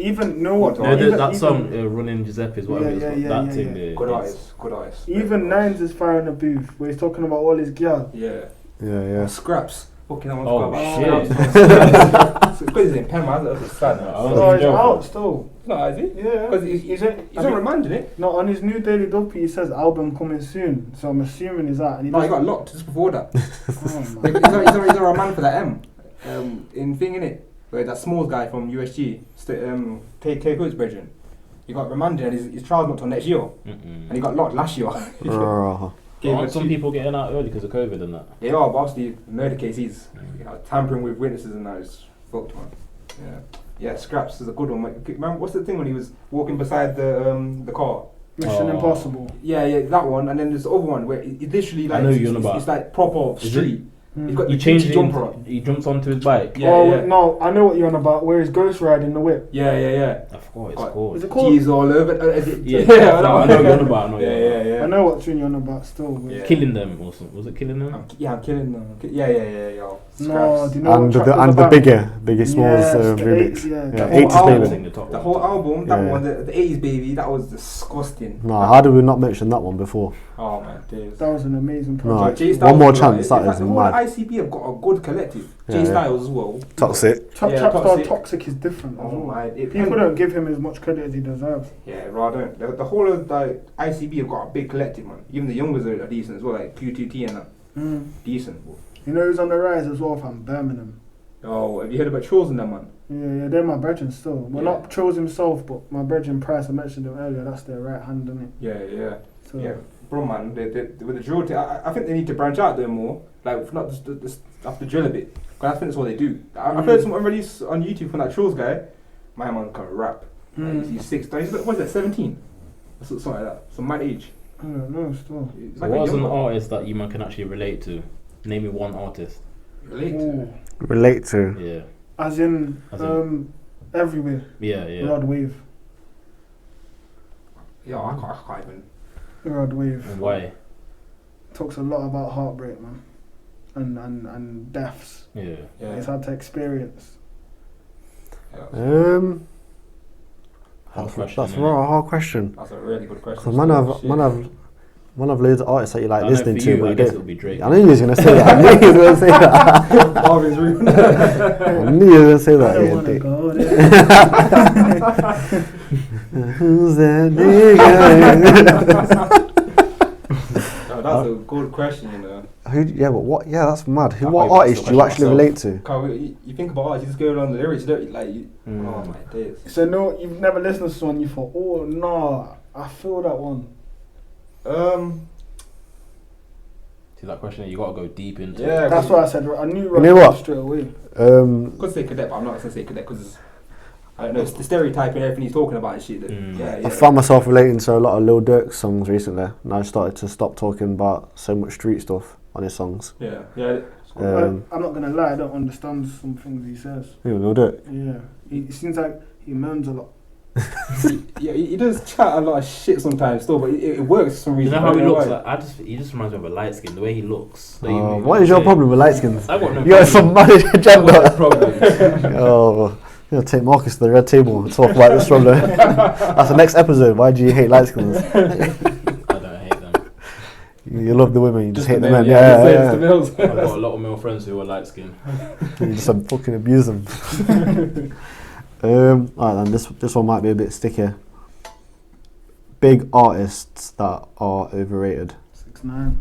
Even no what? No, That song, Running Giuseppe's, whatever Yeah, it's yeah, called. yeah, That thing yeah. there. Good it's- artist. Even Nines is Fire in the Booth, where he's talking about all his girl. Yeah. Yeah. Scraps. Fucking hell, Oh, Scraps. shit. It's because he's in Penma, that's sad. No, Oh, he's joking. out still. No, is he? Yeah. Because he's on remand, isn't it? No, on his new Daily Dub, he says album coming soon. So I'm assuming he's out. And he No, he doesn't- got locked just before that. Oh, he's man. on remand for that in thing, innit? Where that Smalls guy from USG, K Hood's brethren. He got remanded and his trial's not till next year. And he got locked last year. Aren't some people getting out early because of COVID and that? They are, but obviously murder cases, tampering with witnesses and that is fucked, man. Yeah, Scraps is a good one. Remember, what's the thing when he was walking beside the car? Mission Impossible. Yeah, that one. And then there's the other one where it literally like I know you're on about. it's like proper street. He's got He the changed Gucci it. jumper on. He jumps onto his bike. Yeah. No, I know what you're on about. Where he's ghost riding the whip. Yeah. I forgot what it's called. Is it called? Keys all over. Yeah, I I know you're on about. Yeah. I know what tune you're on about still. Yeah. Killing them or something. Was it Killing them? I'm killing them. Yeah. No, Scraps. do you know And what track the it's about? Biggie Smalls Yes, the remix. 80s, yeah. Yeah, The 80s whole baby. album, the whole album, that Yeah. one, the 80s baby, that was disgusting. No, how did we not mention that one before? Oh my days. That was an amazing No, project. Jay Styles one more as chance, well. that In is fact, the whole mad. ICB have got a good collective. Jay Yeah. Styles as well. Toxic. Trapstar Toxic is different as Oh well. my. People don't give him as much credit as he deserves. Yeah, rather don't. The whole of the ICB have got a big collective, man. Even the youngers are decent as well, like Q2T and that. Decent. You know who's on the rise as well from Birmingham? Oh, have you heard about Trolls and that, man? Yeah, they're my brethren still. Well, Yeah. not Chose himself, but my brethren Price, I mentioned him earlier, that's their right hand, isn't it? Yeah. So, Yeah, bro, man. They with the drill, I think they need to branch out there more. Like, not just have to drill a bit. Because I think that's what they do. I've heard someone release on YouTube from that Trolls guy. My man can rap. Like, he's 16. What is that, 17? Something like that. Some mad age. I don't know, still. He's So like a what's an young man. artist that you man can actually relate to? Name me one artist. Relate. Ooh. Relate to. Yeah. As in, everywhere. Yeah. Rod Wave. Yeah, I can't even. Rod Wave. And why? Talks a lot about heartbreak, man. And deaths. Yeah. He's had to experience. Hard question, That's innit? a hard question. That's a really good question. Because man have loads of artists that you like I know listening for to, you, but I you guess don't. it'll be Drake. I knew you was gonna say that. I knew you was gonna say that. Marvin's room. I knew you was gonna say I that. don't Yeah, want to dick. go there. Who's that nigga? No, that's a good question, you know. Yeah, but what? Yeah, that's mad. I What can't artist even do you answer actually relate to? You think about artists, you just go along the lyrics, you don't like. Oh my days. So no, you've never listened to someone you thought, oh no, I feel that one. See that question, you gotta go deep into. Yeah. it. That's what I said. I knew Rod know Wave what? straight away. Could say cadet, but I'm not gonna say cadet because I don't know. It's the stereotype and everything he's talking about and shit. That, I found myself relating to a lot of Lil Durk songs recently, and I started to stop talking about so much street stuff on his songs. Yeah. I'm not gonna lie, I don't understand some things he says. Who, Lil Durk? Yeah, it seems like he moans a lot. Yeah, he does chat a lot of shit sometimes still, but it works for some You reason. know how I he don't know looks? why. Like, he just reminds me of a light skin. The way he looks. What is your problem with light skins? I got no You got some mad agenda. Problem. Oh, you know, take Marcus to the red table and talk about this problem. That's the next episode. Why do you hate light skins? I don't hate them. You love the women, you just hate the men, men. Yeah, it's yeah, the males. I've got a lot of male friends who are light skinned. You just fucking abuse them. Alright then, this one might be a bit stickier. Big artists that are overrated. 6ix9ine.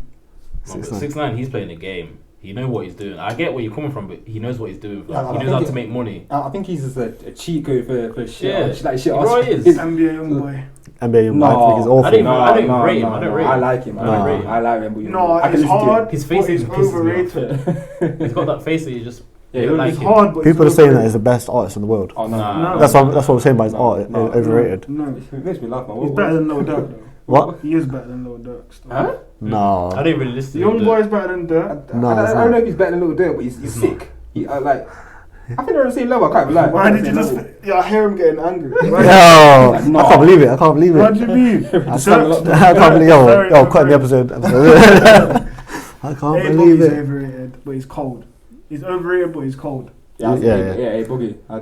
6ix9ine, he's playing the game. He knows what he's doing. I get where you're coming from, but he knows what he's doing. Yeah, he knows how to make money. I think he's just a cheat code for shit. Yeah, Like shit. he really is. NBA young boy. NBA, No, I think he's awful. I don't even rate him. I don't rate him. I like him. I rate him. I like him. No, I can it's listen to hard. it. His face but is it's pisses me off. overrated. He's got that face that you just Yeah, you don't like It's him. hard, but People are it's saying that overrated. he's the best artist in the world. Oh no, Nah. That's what I'm saying by his art. No. Overrated. No, It makes me laugh, man. he's better than Lil Durk though. What? He is better than Lil Durk. Still. Huh? No. I didn't really listen to Young him. boy is better than Durk. No, I it's don't know not. if he's better than Lil Durk, but he's He's sick. I think they're on the same level. I can't lie. Why did you just? Yeah, I hear him getting angry. Yo, No. I can't believe it. I can't believe What it. do you mean? I I can't believe yo, quit the episode. I can't Hey, believe Boogie's it. overrated, but he's cold. He's overrated, but he's cold. Yeah, Yeah. hey, Boogie. I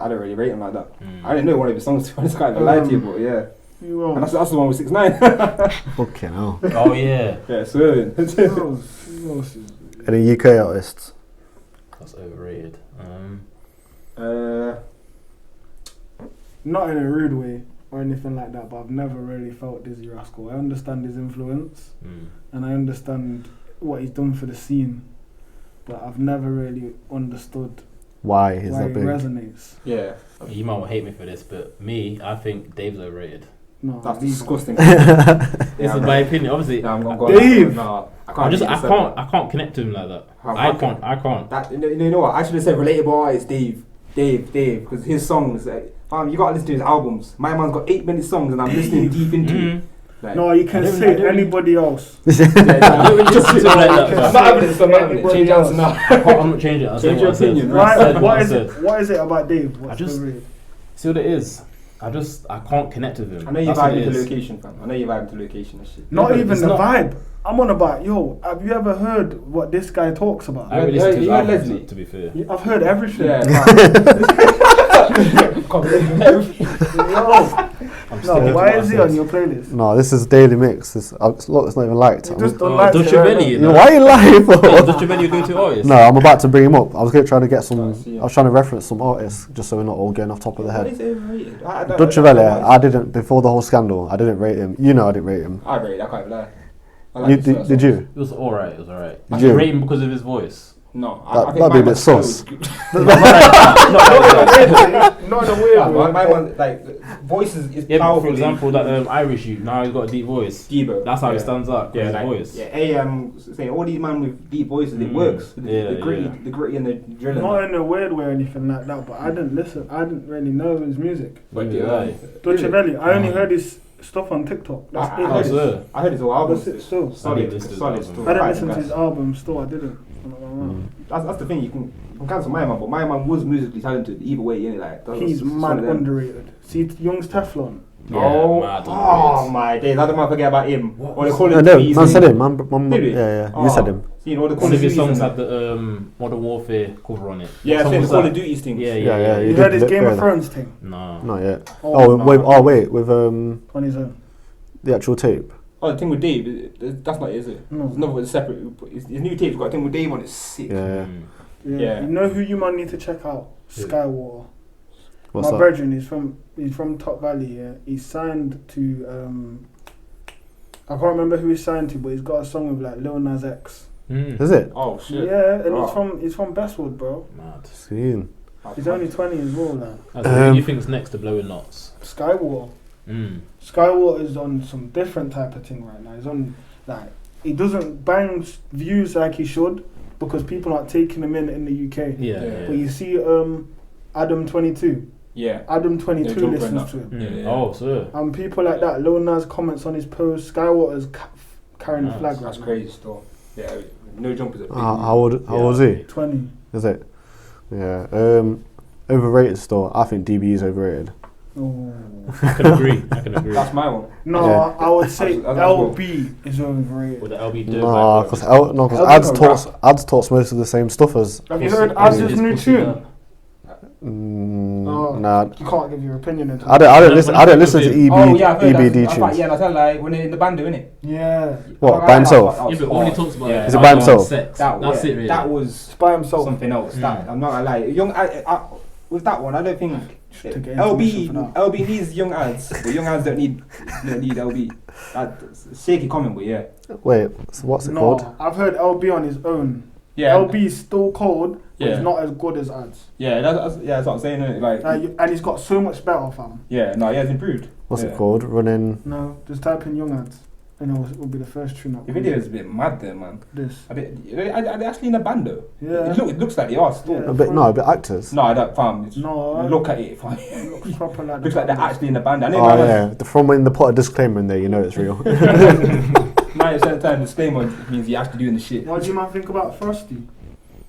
don't really rate him like that. Mm. I didn't know one of his songs. I just can't even lie to you, but yeah. You And are. that's the one with 6ix9ine. Fucking hell. Oh yeah, Yeah, swearing. Who else is- Any UK artists? that's overrated. Not in a rude way or anything like that, but I've never really felt Dizzy Rascal. I understand his influence and I understand what he's done for the scene, but I've never really understood Why is why that he big? resonates. Yeah, You might hate me for this, but me, I think Dave's overrated. No, that's leave it. disgusting. This is my opinion. Obviously, Nah, I'm gonna go. Dave! Nah, I I can't connect to him like that. I can't. That, you know what? I should have said relatable artist Dave, because his songs, like, you gotta listen to his albums. My man's got 8-minute songs, and I'm listening deep into it. Like, No, you can say anybody else. yeah, I don't really listen to him like that, I'm bro. not having it. I'm not having it. Change answer now. I'm not changing it. I said Change what I your said. opinion, I said what I What said. what is it about Dave? What's just- overrated? See what it is. I can't connect with him. I know you're That's what vibing it to is. location, fam. I know you're vibing to location and shit. Not but even it's the not- vibe. I'm on about, yo, have you ever heard what this guy talks about? I really listen to his You heard albums, Leslie? to be fair. I've heard everything. Yeah, I'm No, sticking to why what is I he said. on your playlist? No, this is Daily Mix. It's not even liked. You I'm- just don't like Dutch it right Velli, now. you know. Why are you lying for? Hey, Dutch Velli, you go to artist. No, I'm about to bring him up. I was trying to get some. Oh, I see. I was trying to reference some artists just so we're not all going off top of the What head. is overrated? I don't- Dutch I don't know Velli, why. I didn't before the whole scandal. I didn't rate him. You know, I didn't rate him. I rate it, I can't lie. I You, his did, songs. did you? It was alright. It was alright. Did I you? should rate him because of his voice. No, That- I think that'd be a my bit man's sus. good. Not in a weird Yeah, way. my man, like, voice is Yeah, but powerful. for example, that Irish youth, now he's got a deep voice. Debo. That's how yeah. he stands out. Yeah, His like, voice. yeah, AM saying all these man with deep voices, it works. The gritty, yeah. the gritty and the drilling. Not in a weird way or anything like that, but I didn't listen. I didn't really know his music. But Yeah, yeah, right. Dutch Velli, I only heard his stuff on TikTok. That's I it. heard sir. I heard his whole album. That's it still. I Solid, didn't listen to his solid. album. Still. I didn't Right, listen to guys. his album still, I didn't. I'm not gonna lie. That's the thing. You can cancel my man, but my man was musically talented. Either way, yeah, like that He's was mad one of them. underrated. See, Young's Teflon. Yeah, oh, mad oh underrated. my days! I don't want to forget about him. What Or they was call No, it no, Tweezy. man said him. Man, Did he? yeah. Oh. You said him. See, all the One of his Tweezy songs and had the Modern Warfare cover on it. yeah, What song saying the was Call that? of Duty thing. Yeah, Yeah, yeah. You You did heard his look Game of better. Thrones thing No. Not yet. Oh, Wait, with on his own. the actual tape. Oh, the thing with Dave, that's not it, is it? No. It's another separate. His new tape's got a thing with Dave on it. Sick. Yeah. Mm. Yeah. You know who you might need to check out? Who? Skywater. What's My that? brethren, he's from Top Valley. Yeah, he's signed to. I can't remember who he's signed to, but he's got a song with like Lil Nas X. Mm. Is it? Oh shit. Yeah, and Oh. he's from Bestwood, bro. Mad. Seen. He's only 20 as well now. Who do you think's next to blowing knots? Skywater. Mm. Skywater is on some different type of thing right now. He's on like he doesn't bang views like he should because people aren't taking him in the UK. Yeah. Yeah. But you see, Adam 22. Yeah. Adam 22 Yeah, John listens Brenner. to him. Mm. Yeah. Oh, sir. And people like that, Lil Nas comments on his post. Skywater's carrying the Nice. flag right That's now. crazy stuff. Yeah. No jumpers. How old is he? 20. Is it? Yeah. Overrated store. I think DB is overrated. Oh. I can agree. That's my one. No, Yeah. I would say That's well. LB is overrated. With the LB dirt Nah, bike, because LB ads can talks most of the same stuff as. Have you heard Az's new tune? Mm, No, Nah. you can't give your opinion into I don't listen. I don't listen to Oh yeah, I've heard EBD that. tunes. Yeah, that's like when they're in the band doing it. Yeah. What, by himself? Yeah, but all he talks about Yeah. Is it by himself? Sex. That, That's yeah, it, really. That was It's by himself. something else. That I'm not gonna lie. With that one, I don't think To get information for that. LB needs young ads, but young ads don't need LB. That's shaky comment, but yeah. Wait, so what's it No, called? I've heard LB on his own. Yeah. LB's still cold, but Yeah. he's not as good as ads. Yeah, that's what I'm saying. Isn't it? Like, And he's got so much better, fam. yeah, no, he has improved. What's Yeah. it called? Running. No, just type in young ads, and it will be the first tune. The video is a bit mad there, man. This. Are they actually in a band though? Yeah. It looks like they are still. Yeah. A bit actors. No, I don't, fam. No. Look at it, fam. It looks proper like. Looks like they're actually in a band. I know Oh yeah, from when they put a disclaimer in there, you know it's real. 90% of the time, disclaimer means you're actually doing the shit. What do you man think about Frosty?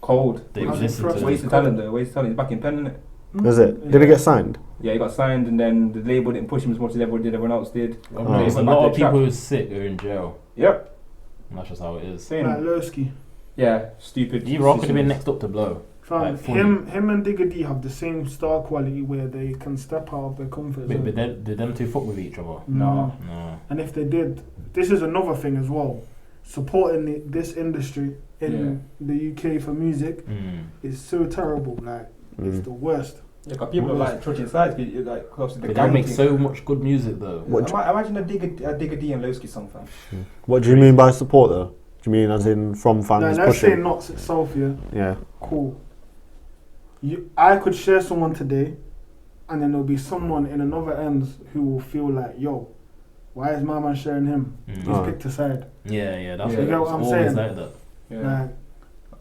Cold. They How's listen it to Waste it. of talent though. Waste of talent. He's back in pen, isn't it? Was it? Did it get signed? Yeah, he got signed, and then the label didn't push him as much as everyone else did. There's a lot of people who's sick are in jail. Yep. And that's just how it is. Same. Like Lurski. Yeah, stupid. E-Rock could have been next up to Blow. Fam, Like, fully. him and Digga D have the same star quality where they can step out of their comfort zone. But did them two fuck with each other? No. No. And if they did, this is another thing as well. Supporting this industry in the UK for music is so terrible. Like it's the worst. Yeah, cause people are like trudging sides. Like, close to the But they gang make thing. so much good music though. Imagine a Digga D and Lowski song, fam. What do you mean by support though? Do you mean as in from Now, fans let's say pushing? Knots itself, yeah. Yeah. Cool. I could share someone today, and then there'll be someone in another end who will feel like, yo, why is my man sharing him? He's picked a side. Yeah, that's Yeah. You get what it's I'm always saying? like that. Yeah. Like,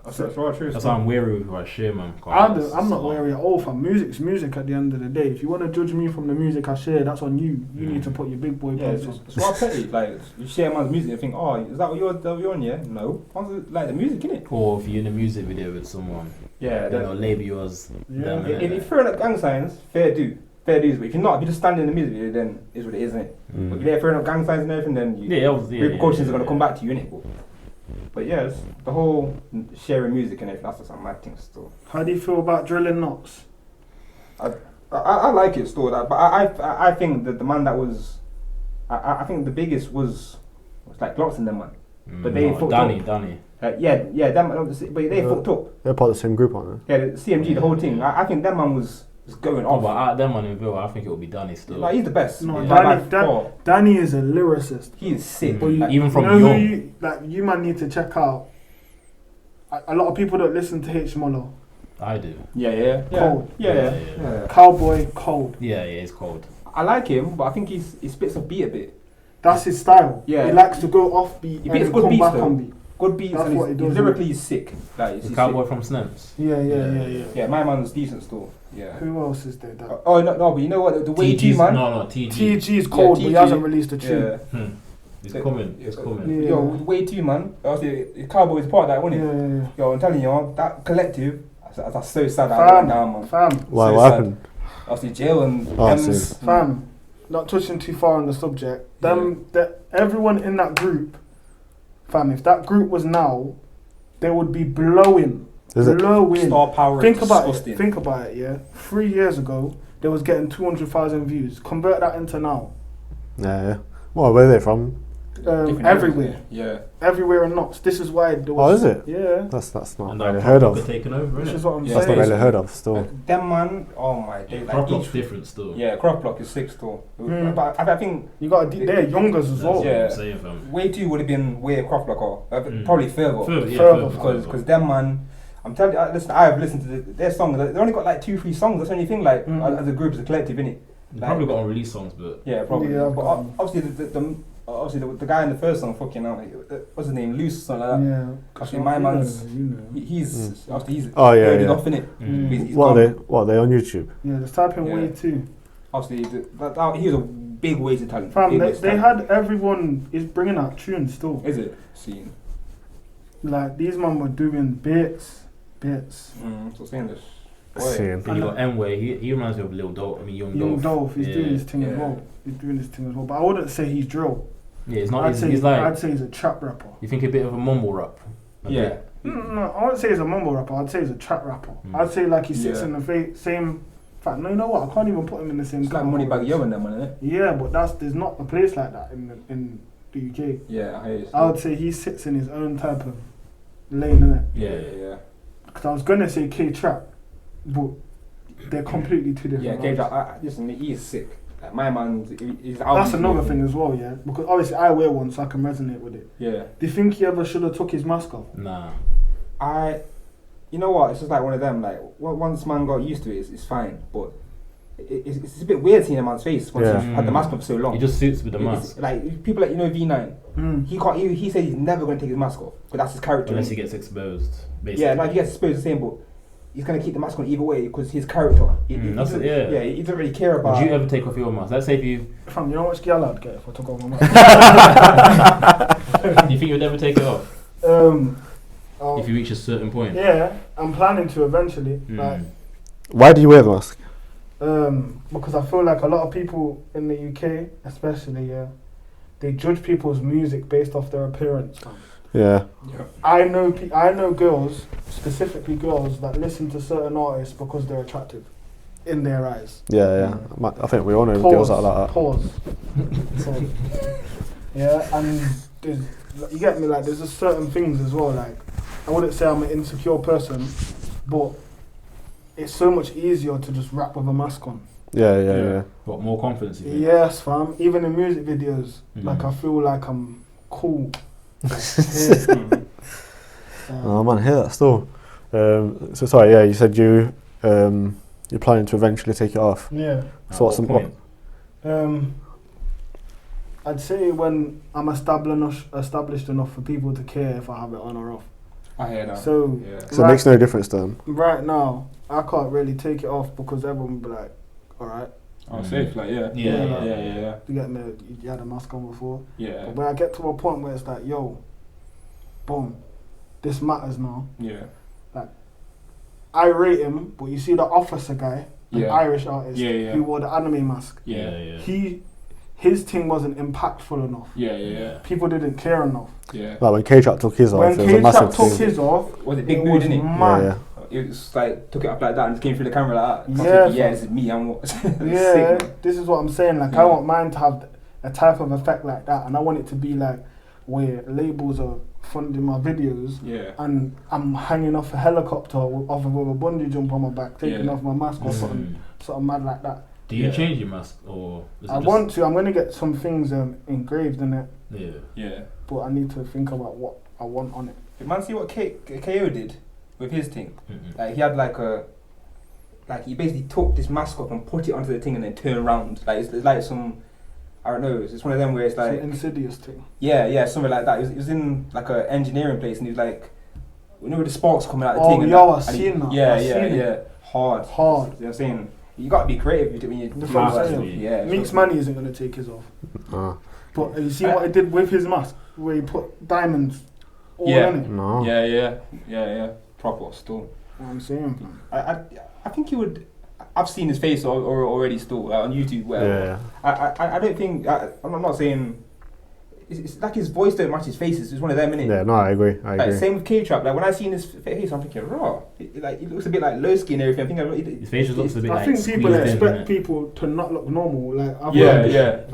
That's right, true. That's why I'm wary with who I share, man. I'm not wary at all, fam. Music's music at the end of the day. If you want to judge me from the music I share, that's on you. You need to put your big boy Yeah, pants it's on. what I petty. Like, you share man's music and think, oh, is that what you're on? Yeah, no. Like the music, innit? Or if you're in a music video with someone, Yeah, they'll label you as them. If you're throwing up gang signs, fair dues. But if you're not, if you just stand in the music video, then it's what it is, innit? But if you're throwing up gang signs and everything, then repercussions are gonna come back to you, innit? But yes, the whole sharing music and everything, that's just a mad thing still. How do you feel about drilling knots? I like it still, but I think that the man that was, I think the biggest was like Glocks and them man. But they fucked up. Danny. Yeah, them, but they fucked up. They're part of the same group, aren't Yeah, the CMG, the whole thing. I think that man was going Oh, off. but out of them one in Ville, I think it will be Danny still. Like, he's the best. No, By Danny, far. Danny is a lyricist. He's sick. But you, Even from you know who young. you man need to check out. A lot of people don't listen to H. Muller. I do. Yeah. Cold. Yeah. Cowboy Cold. Yeah, it's cold. I like him, but I think he spits a beat a bit. That's his style. Yeah. He likes to go off beat He and beats then good come beats back though. on beat. Good beats, That's and what he he's does, lyrically he's sick. Like, The he's Cowboy sick. from Snems. Yeah. Yeah, my man's decent still. Yeah. Who else is there? That Oh no, but you know what? The way G man. No, TG. TG is cold, but he TG. hasn't released a tune. Yeah. It's coming. It's coming. Yeah. Yo, way too man. Obviously, Cowboy is part of that, wasn't it? Yeah. Yo, I'm telling you, that collective. That's so sad. That I went down, man. Fam, Why? So What sad. happened? Obviously, jail and Oh, M's. fam. Not touching too far on the subject. Everyone in that group, fam. If that group was now, they would be blowing. Is it? Blowing. Star power. Think is about disgusting. it. Think about it. Yeah. 3 years ago, they was getting 200,000 views. Convert that into now. Yeah. Well, where are they from? Different Everywhere. areas, Yeah. Everywhere in Knots. This is why there Oh, was. is it? Yeah. That's not And really heard of. taken over, This innit? is what I'm Yeah. That's not saying. really heard of still. Them man, oh my days. Like Crop Block's each, different still. yeah, Crop Block is sick still. Mm. But I think You got they're youngers as well. That's what Yeah. I'm saying, fam. way two would have been way Crop Block or probably further. Further. Because them man, I'm telling you, listen, I have listened to their songs. They only got like 2-3 songs. That's the only thing. Like as a group, as a collective, innit? They probably got on release songs, but Yeah, probably. Yeah, but obviously the guy in the first song, fucking what's his name, Loose, something like that. Yeah. Actually, my man's You know. he's obviously he's Oh, yeah, early yeah. off in it. Mm. What are they on YouTube? Yeah, just type in Yeah. way too. Obviously, he was a big weighted talent. Fam, Big they weighted talent. had everyone is bringing out tunes still. Is it? Scene. Like these man were doing bits. So saying this. Seeing. then you got M-Way. He reminds me of Lil Dolph. I mean, Young Dolph, he's doing his thing as Yeah. well. He's doing his thing as well. But I wouldn't say he's drill. Yeah, it's not. I'd say He's like. I'd say he's a trap rapper. You think a bit of a mumble rap. A Yeah. bit. No, I wouldn't say he's a mumble rapper. I'd say he's a trap rapper. I'd say like he sits Yeah. in the same fact, no, you know what? I can't even put him in the same. It's like Moneybagg Yo and them, isn't it? Yeah, but there's not a place like that in the UK. Yeah, I hear you. I would say he sits in his own type of lane, innit? Yeah. Because I was gonna say K-Trap, but they're completely two different. Yeah, K-Trap. Listen, he is sick. Like, my man's. That's another thing as well, yeah. Because obviously I wear one, so I can resonate with it. Yeah. Do you think he ever should have took his mask off? Nah. You know what? It's just like one of them. Like once man got used to it, it's fine. But it's a bit weird seeing a man's face once you've had the mask on for so long. He just suits with the mask. Like people like V9. He can't. He said he's never going to take his mask off, but that's his character. Unless he gets exposed. Basically. Yeah, like he gets exposed the same, but he's going to keep the mask on either way because his character. He doesn't really care about. Would you ever take off your mask? Let's say if you. Fam, you know how much gyal I'd get if I took off my mask? Do you think you'd ever take it off? If you reach a certain point. Yeah, I'm planning to eventually. Like, why do you wear the mask? Because I feel like a lot of people in the UK, especially, they judge people's music based off their appearance. Yeah. I know girls, specifically girls, that listen to certain artists because they're attractive in their eyes. Yeah. I think we all know girls that are like that. Pause. So, yeah, and you get me. Like, there's just certain things as well. Like, I wouldn't say I'm an insecure person, but it's so much easier to just rap with a mask on. Yeah. What, more confidence? You think? Yes, fam. Even in music videos, like I feel like I'm cool. Oh man, I hear that still. So sorry, you said you're planning to eventually take it off. Yeah. So what's the point? I'd say when I'm established enough for people to care if I have it on or off. I hear that. So it makes no difference to them. Right now, I can't really take it off because everyone will be like, alright. Oh, safe, like, yeah. You get me? You had a mask on before. Yeah. But when I get to a point where it's like, yo, boom, this matters now. Yeah. Like, I rate him, but you see the Officer guy, the Irish artist, who wore the anime mask. Yeah. His thing wasn't impactful enough. Yeah. People didn't care enough. Yeah. Like when K-Trap took his off, when it was a massive K-Trap thing. took his off, Was it big mood, didn't it? Mad. Yeah. It was like, took it up like that and just came through the camera like that. This is me, I'm what? Yeah, this is what I'm saying. Like, I want mine to have a type of effect like that, and I want it to be like where labels are funding my videos, and I'm hanging off a helicopter off of a bungee jump on my back, taking off my mask or something mad like that. Do you change your mask or? I want to. I'm going to get some things engraved in it. Yeah. But I need to think about what I want on it. Man, see what KO did with his thing. Like he had he basically took this mask off and put it onto the thing and then turned around. Like it's like some, I don't know. It's one of them where it's like some Insidious thing. Yeah, something like that. It was in like an engineering place and he was like, you know, with the sparks coming out the thing. I've seen that. Yeah. Hard. You know what I'm saying? You got to be creative when you do that. Meeks Manny isn't going to take his off. But you see what he did with his mask, where he put diamonds all in it. No. Yeah. Proper still. What I'm saying. I think he would. I've seen his face already still on YouTube. Where I don't think. I'm not saying. It's like his voice don't match his face. It's one of them, innit? Yeah, no, I agree. Same with K-Trap. Like when I seen his face, I'm thinking, raw. It looks a bit like low skin and everything. I think his face just looks a bit. I think people expect people to not look normal. Like I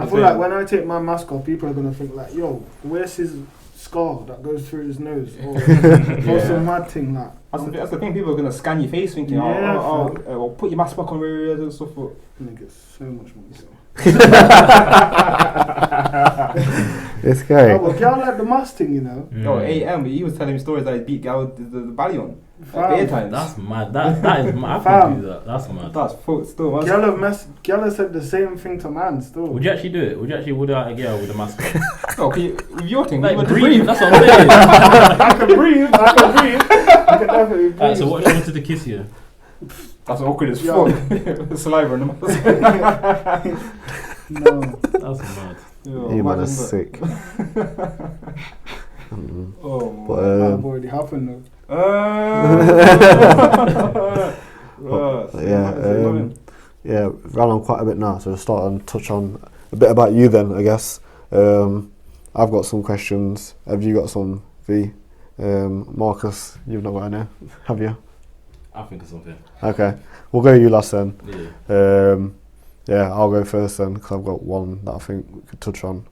feel like when I take my mask off, people are gonna think like, yo, where's his scar that goes through his nose or some mad thing like. That's the thing. People are gonna scan your face, thinking, or put your mask back on and stuff. Niggas, so much money. This guy. Well, girl like the mask thing, you know. Oh, AM. He was telling me stories that he beat gal with the Ballion. That's mad. That is mad. I can do that. That's mad. That's fucked still. Girl has said the same thing to man still. Would you actually do it? Would you actually wood out a girl with a mask on? Oh, with your thing, like you breathe. That's what I'm saying. I can breathe. I can definitely breathe. So what if she wanted to kiss you? That's awkward as fuck. The saliva in the mouth. No. That's mad. You man is sick. Oh, but, that already happened though. Ran on quite a bit now, so we'll start and touch on a bit about you then, I guess. I've got some questions. Have you got some, V? Marcus, you've not got any, have you? I'll think of something. Okay, we'll go you last then. Yeah. Yeah, I'll go first then because I've got one that I think we could touch on.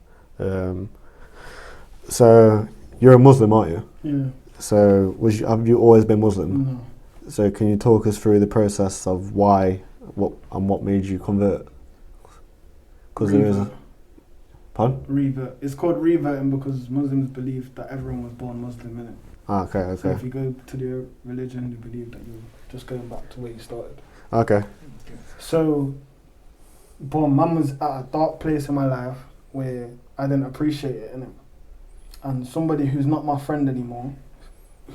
So you're a Muslim, aren't you? Yeah. So have you always been Muslim? No. So can you talk us through the process of what made you convert? Because there is a... Pardon? Revert. It's called reverting because Muslims believe that everyone was born Muslim, innit? Ah, okay. So if you go to their religion, they believe that you're just going back to where you started. Okay. So, Mum was at a dark place in my life where I didn't appreciate it, innit? And somebody who's not my friend anymore,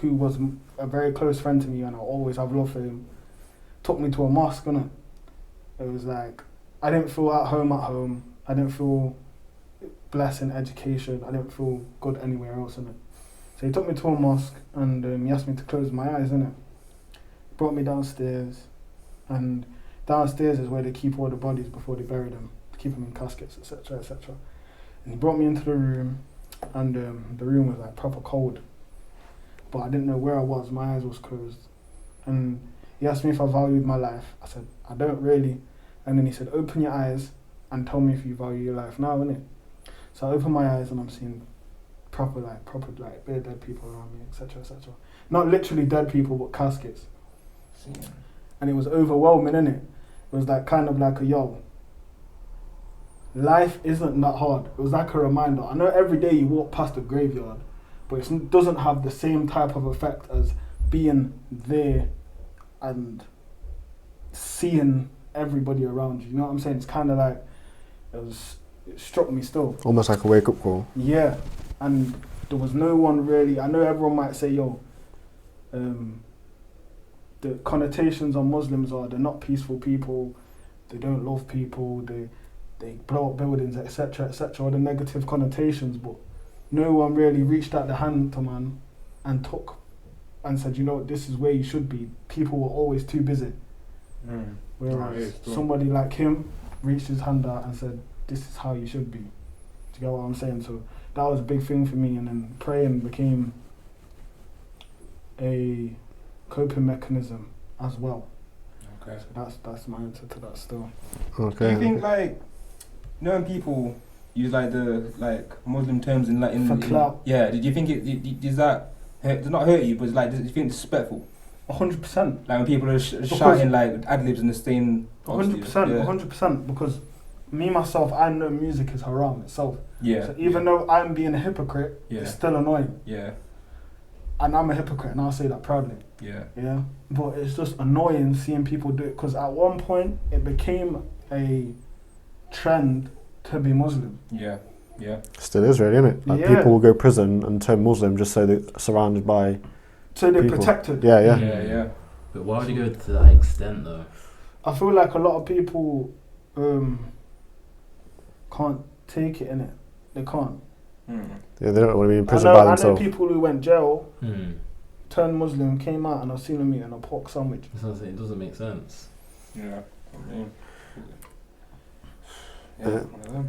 who was a very close friend to me and I always have love for him, took me to a mosque, innit? It was like, I didn't feel at home. I didn't feel blessed in education. I didn't feel good anywhere else, innit? So he took me to a mosque and he asked me to close my eyes, innit? Brought me downstairs, and downstairs is where they keep all the bodies before they bury them, to keep them in caskets, etc., etc. And he brought me into the room, and the room was like proper cold, but I didn't know where I was. My eyes was closed, and he asked me if I valued my life. I said I don't really, and then he said open your eyes and tell me if you value your life now, innit? So I opened my eyes and I'm seeing proper bare dead people around me, etc., etc. Not literally dead people, but caskets. And it was overwhelming, innit? It was like kind of like life isn't that hard. It was like a reminder. I know every day you walk past a graveyard, but it doesn't have the same type of effect as being there and seeing everybody around you. You know what I'm saying? It's kind of like it struck me still. Almost like a wake up call. Yeah, and there was no one really. I know everyone might say, the connotations on Muslims are they're not peaceful people, they don't love people, they blow up buildings, etc., etc., all the negative connotations, but no one really reached out the hand to man and took and said, you know, this is where you should be. People were always too busy. Whereas somebody like him reached his hand out and said, this is how you should be. Do you get what I'm saying? So that was a big thing for me, and then praying became a coping mechanism as well. Okay. So that's my answer to that still. Do Okay. you think knowing people use the Muslim terms in for clout? Yeah. Did you think does that does not hurt you, but does you think it's disrespectful? 100%. Like when people are shouting like ad libs and they're staying. 100%. 100%. Because me myself, I know music is haram itself. Yeah. So even though I'm being a hypocrite, it's still annoying. Yeah. And I'm a hypocrite, and I'll say that proudly. Yeah. Yeah. But it's just annoying seeing people do it, because at one point it became a trend to be Muslim. Yeah. Yeah. Still is really, isn't it? Like people will go prison and turn Muslim just so they're surrounded by. So they're people. protected. Yeah. Yeah. But why would you go to that extent though? I feel like a lot of people can't take it, innit? They can't. Yeah, they don't want to be in prison by themselves. I know people who went jail, turned Muslim, came out, and I've seen them eating a pork sandwich. It doesn't make sense. Yeah.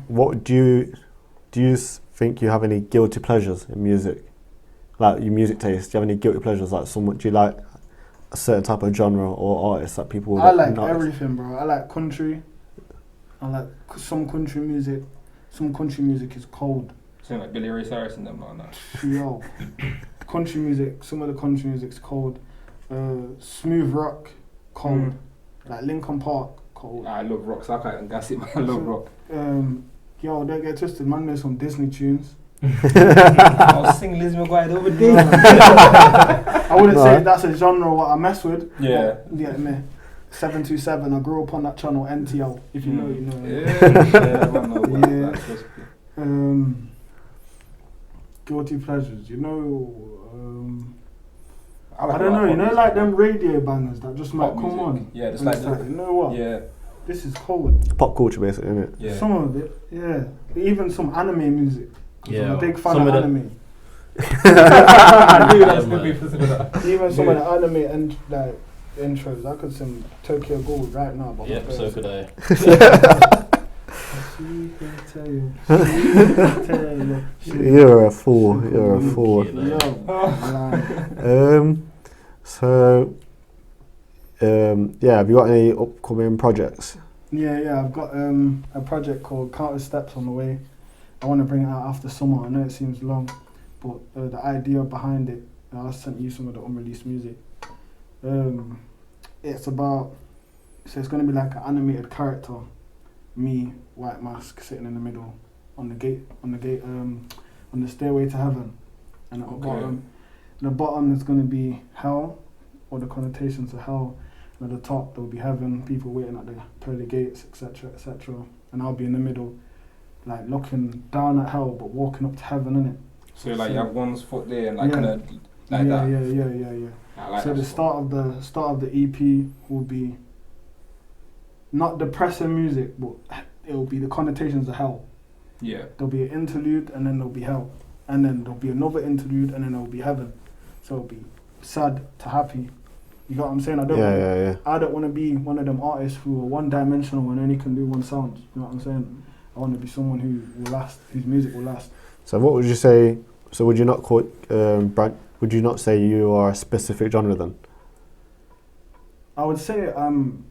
What do you think you have any guilty pleasures in music? Like your music taste, do you have any guilty pleasures? Like do you like a certain type of genre or artist that people? I like everything, bro. I like country. I like some country music. Some country music is cold. Something like Billy Ray Cyrus and them, like that. Yo, country music. Some of the country music's cold. Smooth rock, cold. Like Linkin Park, cold. I love rock, so I can't even gas it, man. I love rock. Yo, don't get twisted, man. There's some Disney tunes. I'll sing Liz McGuire over there. I wouldn't say that's a genre what I mess with. Yeah. Yeah, me. 727. I grew up on that channel NTL. If you know, you know. Yeah. Guilty pleasures. You know. I don't know. You know, like them radio bangers that just might come on. Yeah, just like you know what? Yeah. This is cold. Pop culture, basically, isn't it? Yeah. Some of it, yeah. Even some anime music. Yeah. I'm a big fan of anime. I knew that was going to be specific with that. Even some of the anime and like intros, I could sing Tokyo Ghoul right now. But yep, so could I. You're a fool. You're a fool. Yo, So have you got any upcoming projects? Yeah, I've got a project called Counter Steps on the way. I want to bring it out after summer. I know it seems long, but the idea behind it, I sent you some of the unreleased music. It's about, so it's going to be like an animated character, me, white mask, sitting in the middle on the stairway to heaven, and at the bottom there's going to be hell, or the connotations of hell, and at the top there will be heaven, people waiting at the pearly gates, etc., etc. And I'll be in the middle, like looking down at hell but walking up to heaven, innit? So like you have one's foot there and like kind of like that. Yeah. I like so that the start of the EP will be not depressing music, but it will be the connotations of hell. Yeah. There'll be an interlude and then there'll be hell, and then there'll be another interlude and then there'll be heaven. So it'll be sad to happy. You got what I'm saying? I don't want to be one of them artists who are one-dimensional and only can do one sound. You know what I'm saying? I want to be someone who will last, whose music will last. So what would you say? So would you not call it, would you not say you are a specific genre then? I would say I'm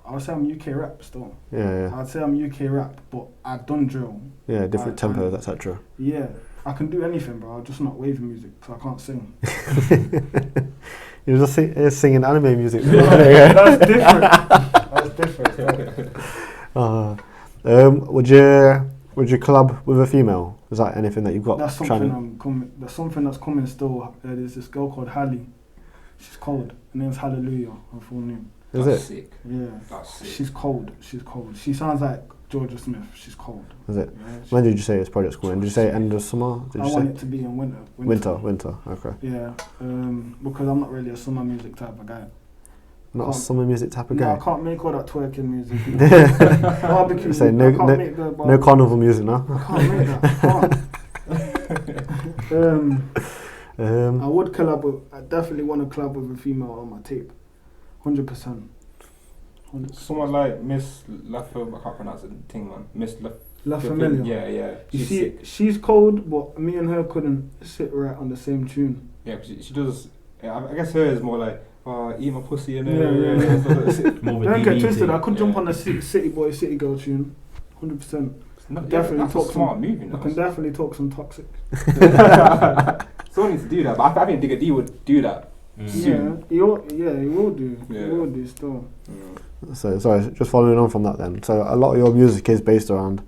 UK rap still. Yeah. I'd say I'm UK rap, but I've done drill. Yeah, different tempos, etc. Yeah, I can do anything, bro. I'm just not wavy music, so I can't sing. You're just singing anime music. That's different. Would you collab with a female? Is that anything that you've got? That's something That's something that's coming still. There's this girl called Hallie. She's cold. Her name's Hallelujah. Her full name. Is That's it? sick. Yeah. That's sick. She's cold. She sounds like Georgia Smith. She's cold. Is it? Yeah, When did you say this project's coming? Did you say end of summer? I want it to be in winter. Winter. Okay. Yeah. Because I'm not really a summer music type of guy. Not a summer music type of No, guy. I can't make all that twerking music. Barbecue. Say no carnival music now. I can't make that. I would collab with. I definitely want to collab with a female on my tape. 100%. Someone like Miss Laffa, I can't pronounce the thing, man. Miss La Familia. Yeah. You see, she's cold, but me and her couldn't sit right on the same tune. Yeah, she does. Yeah, I guess her is more like, eat my pussy and Don't get twisted. I could jump on the City Boy, City Girl tune. 100%. Definitely talk smart movie. I can definitely talk some toxic. Someone needs to do that, but I think Digga D would do that. Soon. He will do. Yeah. He will do still. So sorry, just following on from that then. So a lot of your music is based around,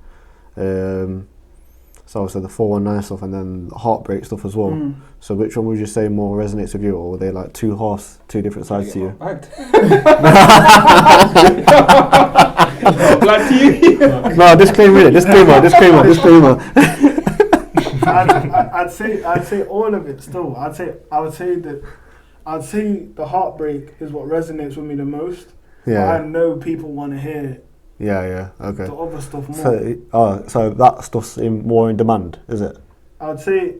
so the 419 stuff and then the heartbreak stuff as well. So which one would you say more resonates with you, or were they like two different sides to you? Glad to you. No, disclaimer. I'd say all of it still. I'd say the heartbreak is what resonates with me the most. Yeah. But I know people want to hear. Yeah. Okay. The other stuff more. So that stuff's more in demand, is it? I'd say.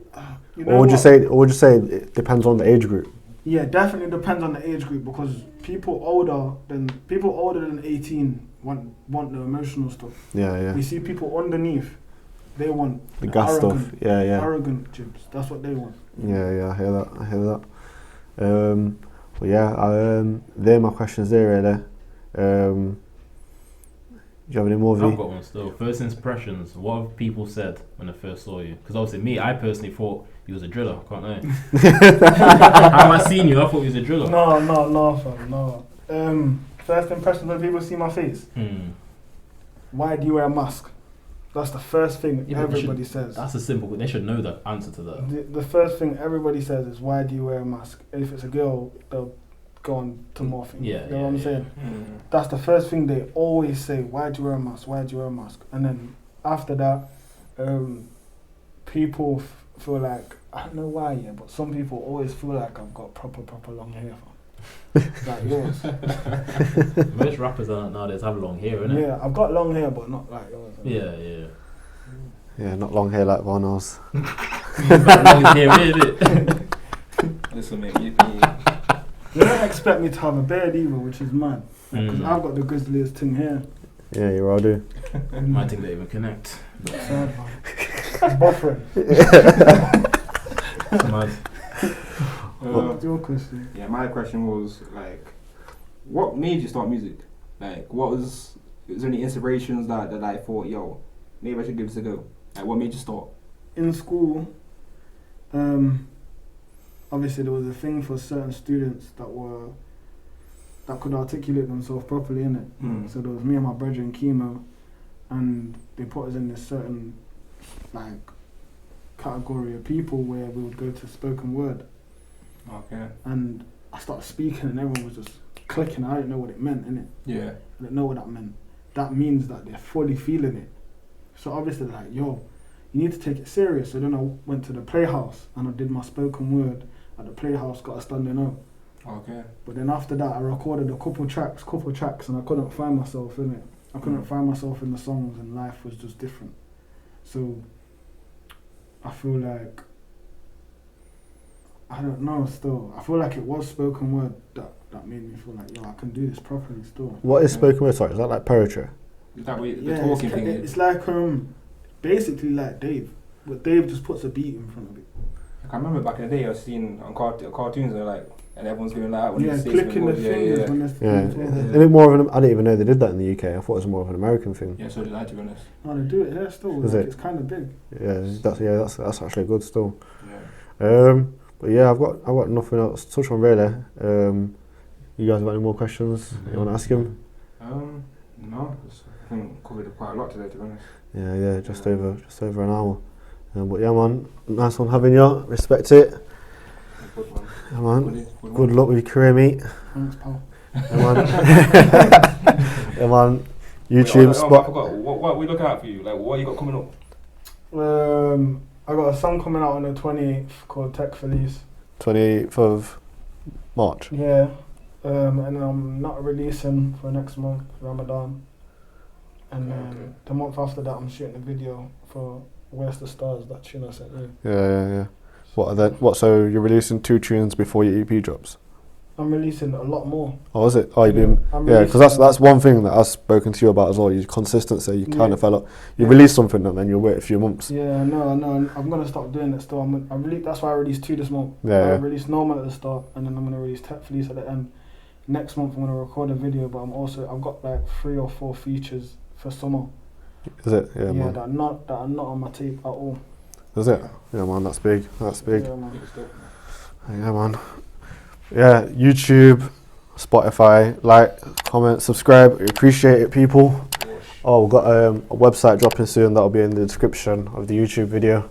Or would you say it depends on the age group? Yeah, definitely depends on the age group, because people older than 18 want the emotional stuff. Yeah. We see people underneath, they want the gas stuff. Yeah. Arrogant Jibz. That's what they want. Yeah. I hear that. They're my questions there, really. Do you have any more? I've got one still. First impressions. What have people said when they first saw you? Because obviously I personally thought you was a driller. Can't lie. How I seen you, I thought you was a driller. No, fam, no. First impressions when people see my face. Why do you wear a mask? That's the first thing everybody says. That's a simple. They should know the answer to that. The first thing everybody says is, why do you wear a mask? If it's a girl, they'll go on to more things. You know what I'm saying? That's the first thing they always say. Why do you wear a mask? Why do you wear a mask? And then after that, people feel like, I don't know why, but some people always feel like I've got proper long hair. Like yours. Most rappers nowadays have long hair, innit? Yeah, I've got long hair, but not like yours. Yeah. Yeah, not long hair like Varnell's. Long hair, innit? Listen, mate, you don't expect me to have a beard either, which is mad. Because I've got the grizzliest thing here. Yeah, you all do. My thing don't even connect. Sad, man. It's buffering. Mad. What's your question? Yeah, my question was like, what made you start music? Like, was there any inspirations that I thought, yo, maybe I should give this a go? Like, what made you start? In school, obviously there was a thing for certain students that could articulate themselves properly, innit? So there was me and my brother in chemo, and they put us in this certain like category of people where we would go to spoken word. Okay. And I started speaking and everyone was just clicking. I didn't know what it meant, innit? Yeah. I didn't know what that meant. That means that they're fully feeling it. So obviously like, yo, you need to take it serious. So then I went to the Playhouse and I did my spoken word at the Playhouse, got a standing O. Okay. But then after that I recorded a couple tracks and I couldn't find myself in it. I couldn't find myself in the songs and life was just different. So I feel like, I don't know still. I feel like it was spoken word that made me feel like, yo, I can do this properly still. What is spoken word? Sorry, is that like poetry? Is that what the talking thing is? It's like basically like Dave, but Dave just puts a beat in front of it. I remember back in the day I was seeing on cartoons and everyone's going like when they say clicking the something, fingers when Is it more of an? I didn't even know they did that in the UK. I thought it was more of an American thing. Yeah, so did I, to be honest. No, they do it here still. Is like, it? It's kind of big. That's actually good still. Yeah. But yeah, I've got nothing else to touch on really. You guys got any more questions you want to ask him? No, I think covered quite a lot today, to be honest. Yeah, just over an hour. But yeah, man, nice one having you. Respect it. Good one. Yeah, man. Good Good luck with your career, mate. Thanks, pal. Yeah, man. Yeah, man. YouTube I spot. forgot. What we looking at for you? Like, what you got coming up? I got a song coming out on the 28th called Tech Felice. 28th of March. Yeah. And then I'm not releasing for next month, Ramadan. And then the month after that I'm shooting a video for Where's the Stars, that tune I sent you. Yeah. So you're releasing 2 tunes before your EP drops? I'm releasing a lot more. Oh, is it? Oh, you've been... Yeah, because that's one thing that I've spoken to you about as well. Your consistency, you kind of fell up. You release something and then you'll wait a few months. Yeah, no, I'm going to stop doing it still. That's why I released 2 this month. Yeah. I released Normal at the start and then I'm going to release Tech Felice at the end. Next month I'm going to record a video, but I've got like 3 or 4 features for summer. Is it? Yeah, man. that are not on my tape at all. Is it? Yeah, man, that's big. Yeah, man. Yeah, man. Yeah, YouTube, Spotify, like, comment, subscribe. We appreciate it, people. Oh, we've got a website dropping soon. That'll be in the description of the YouTube video.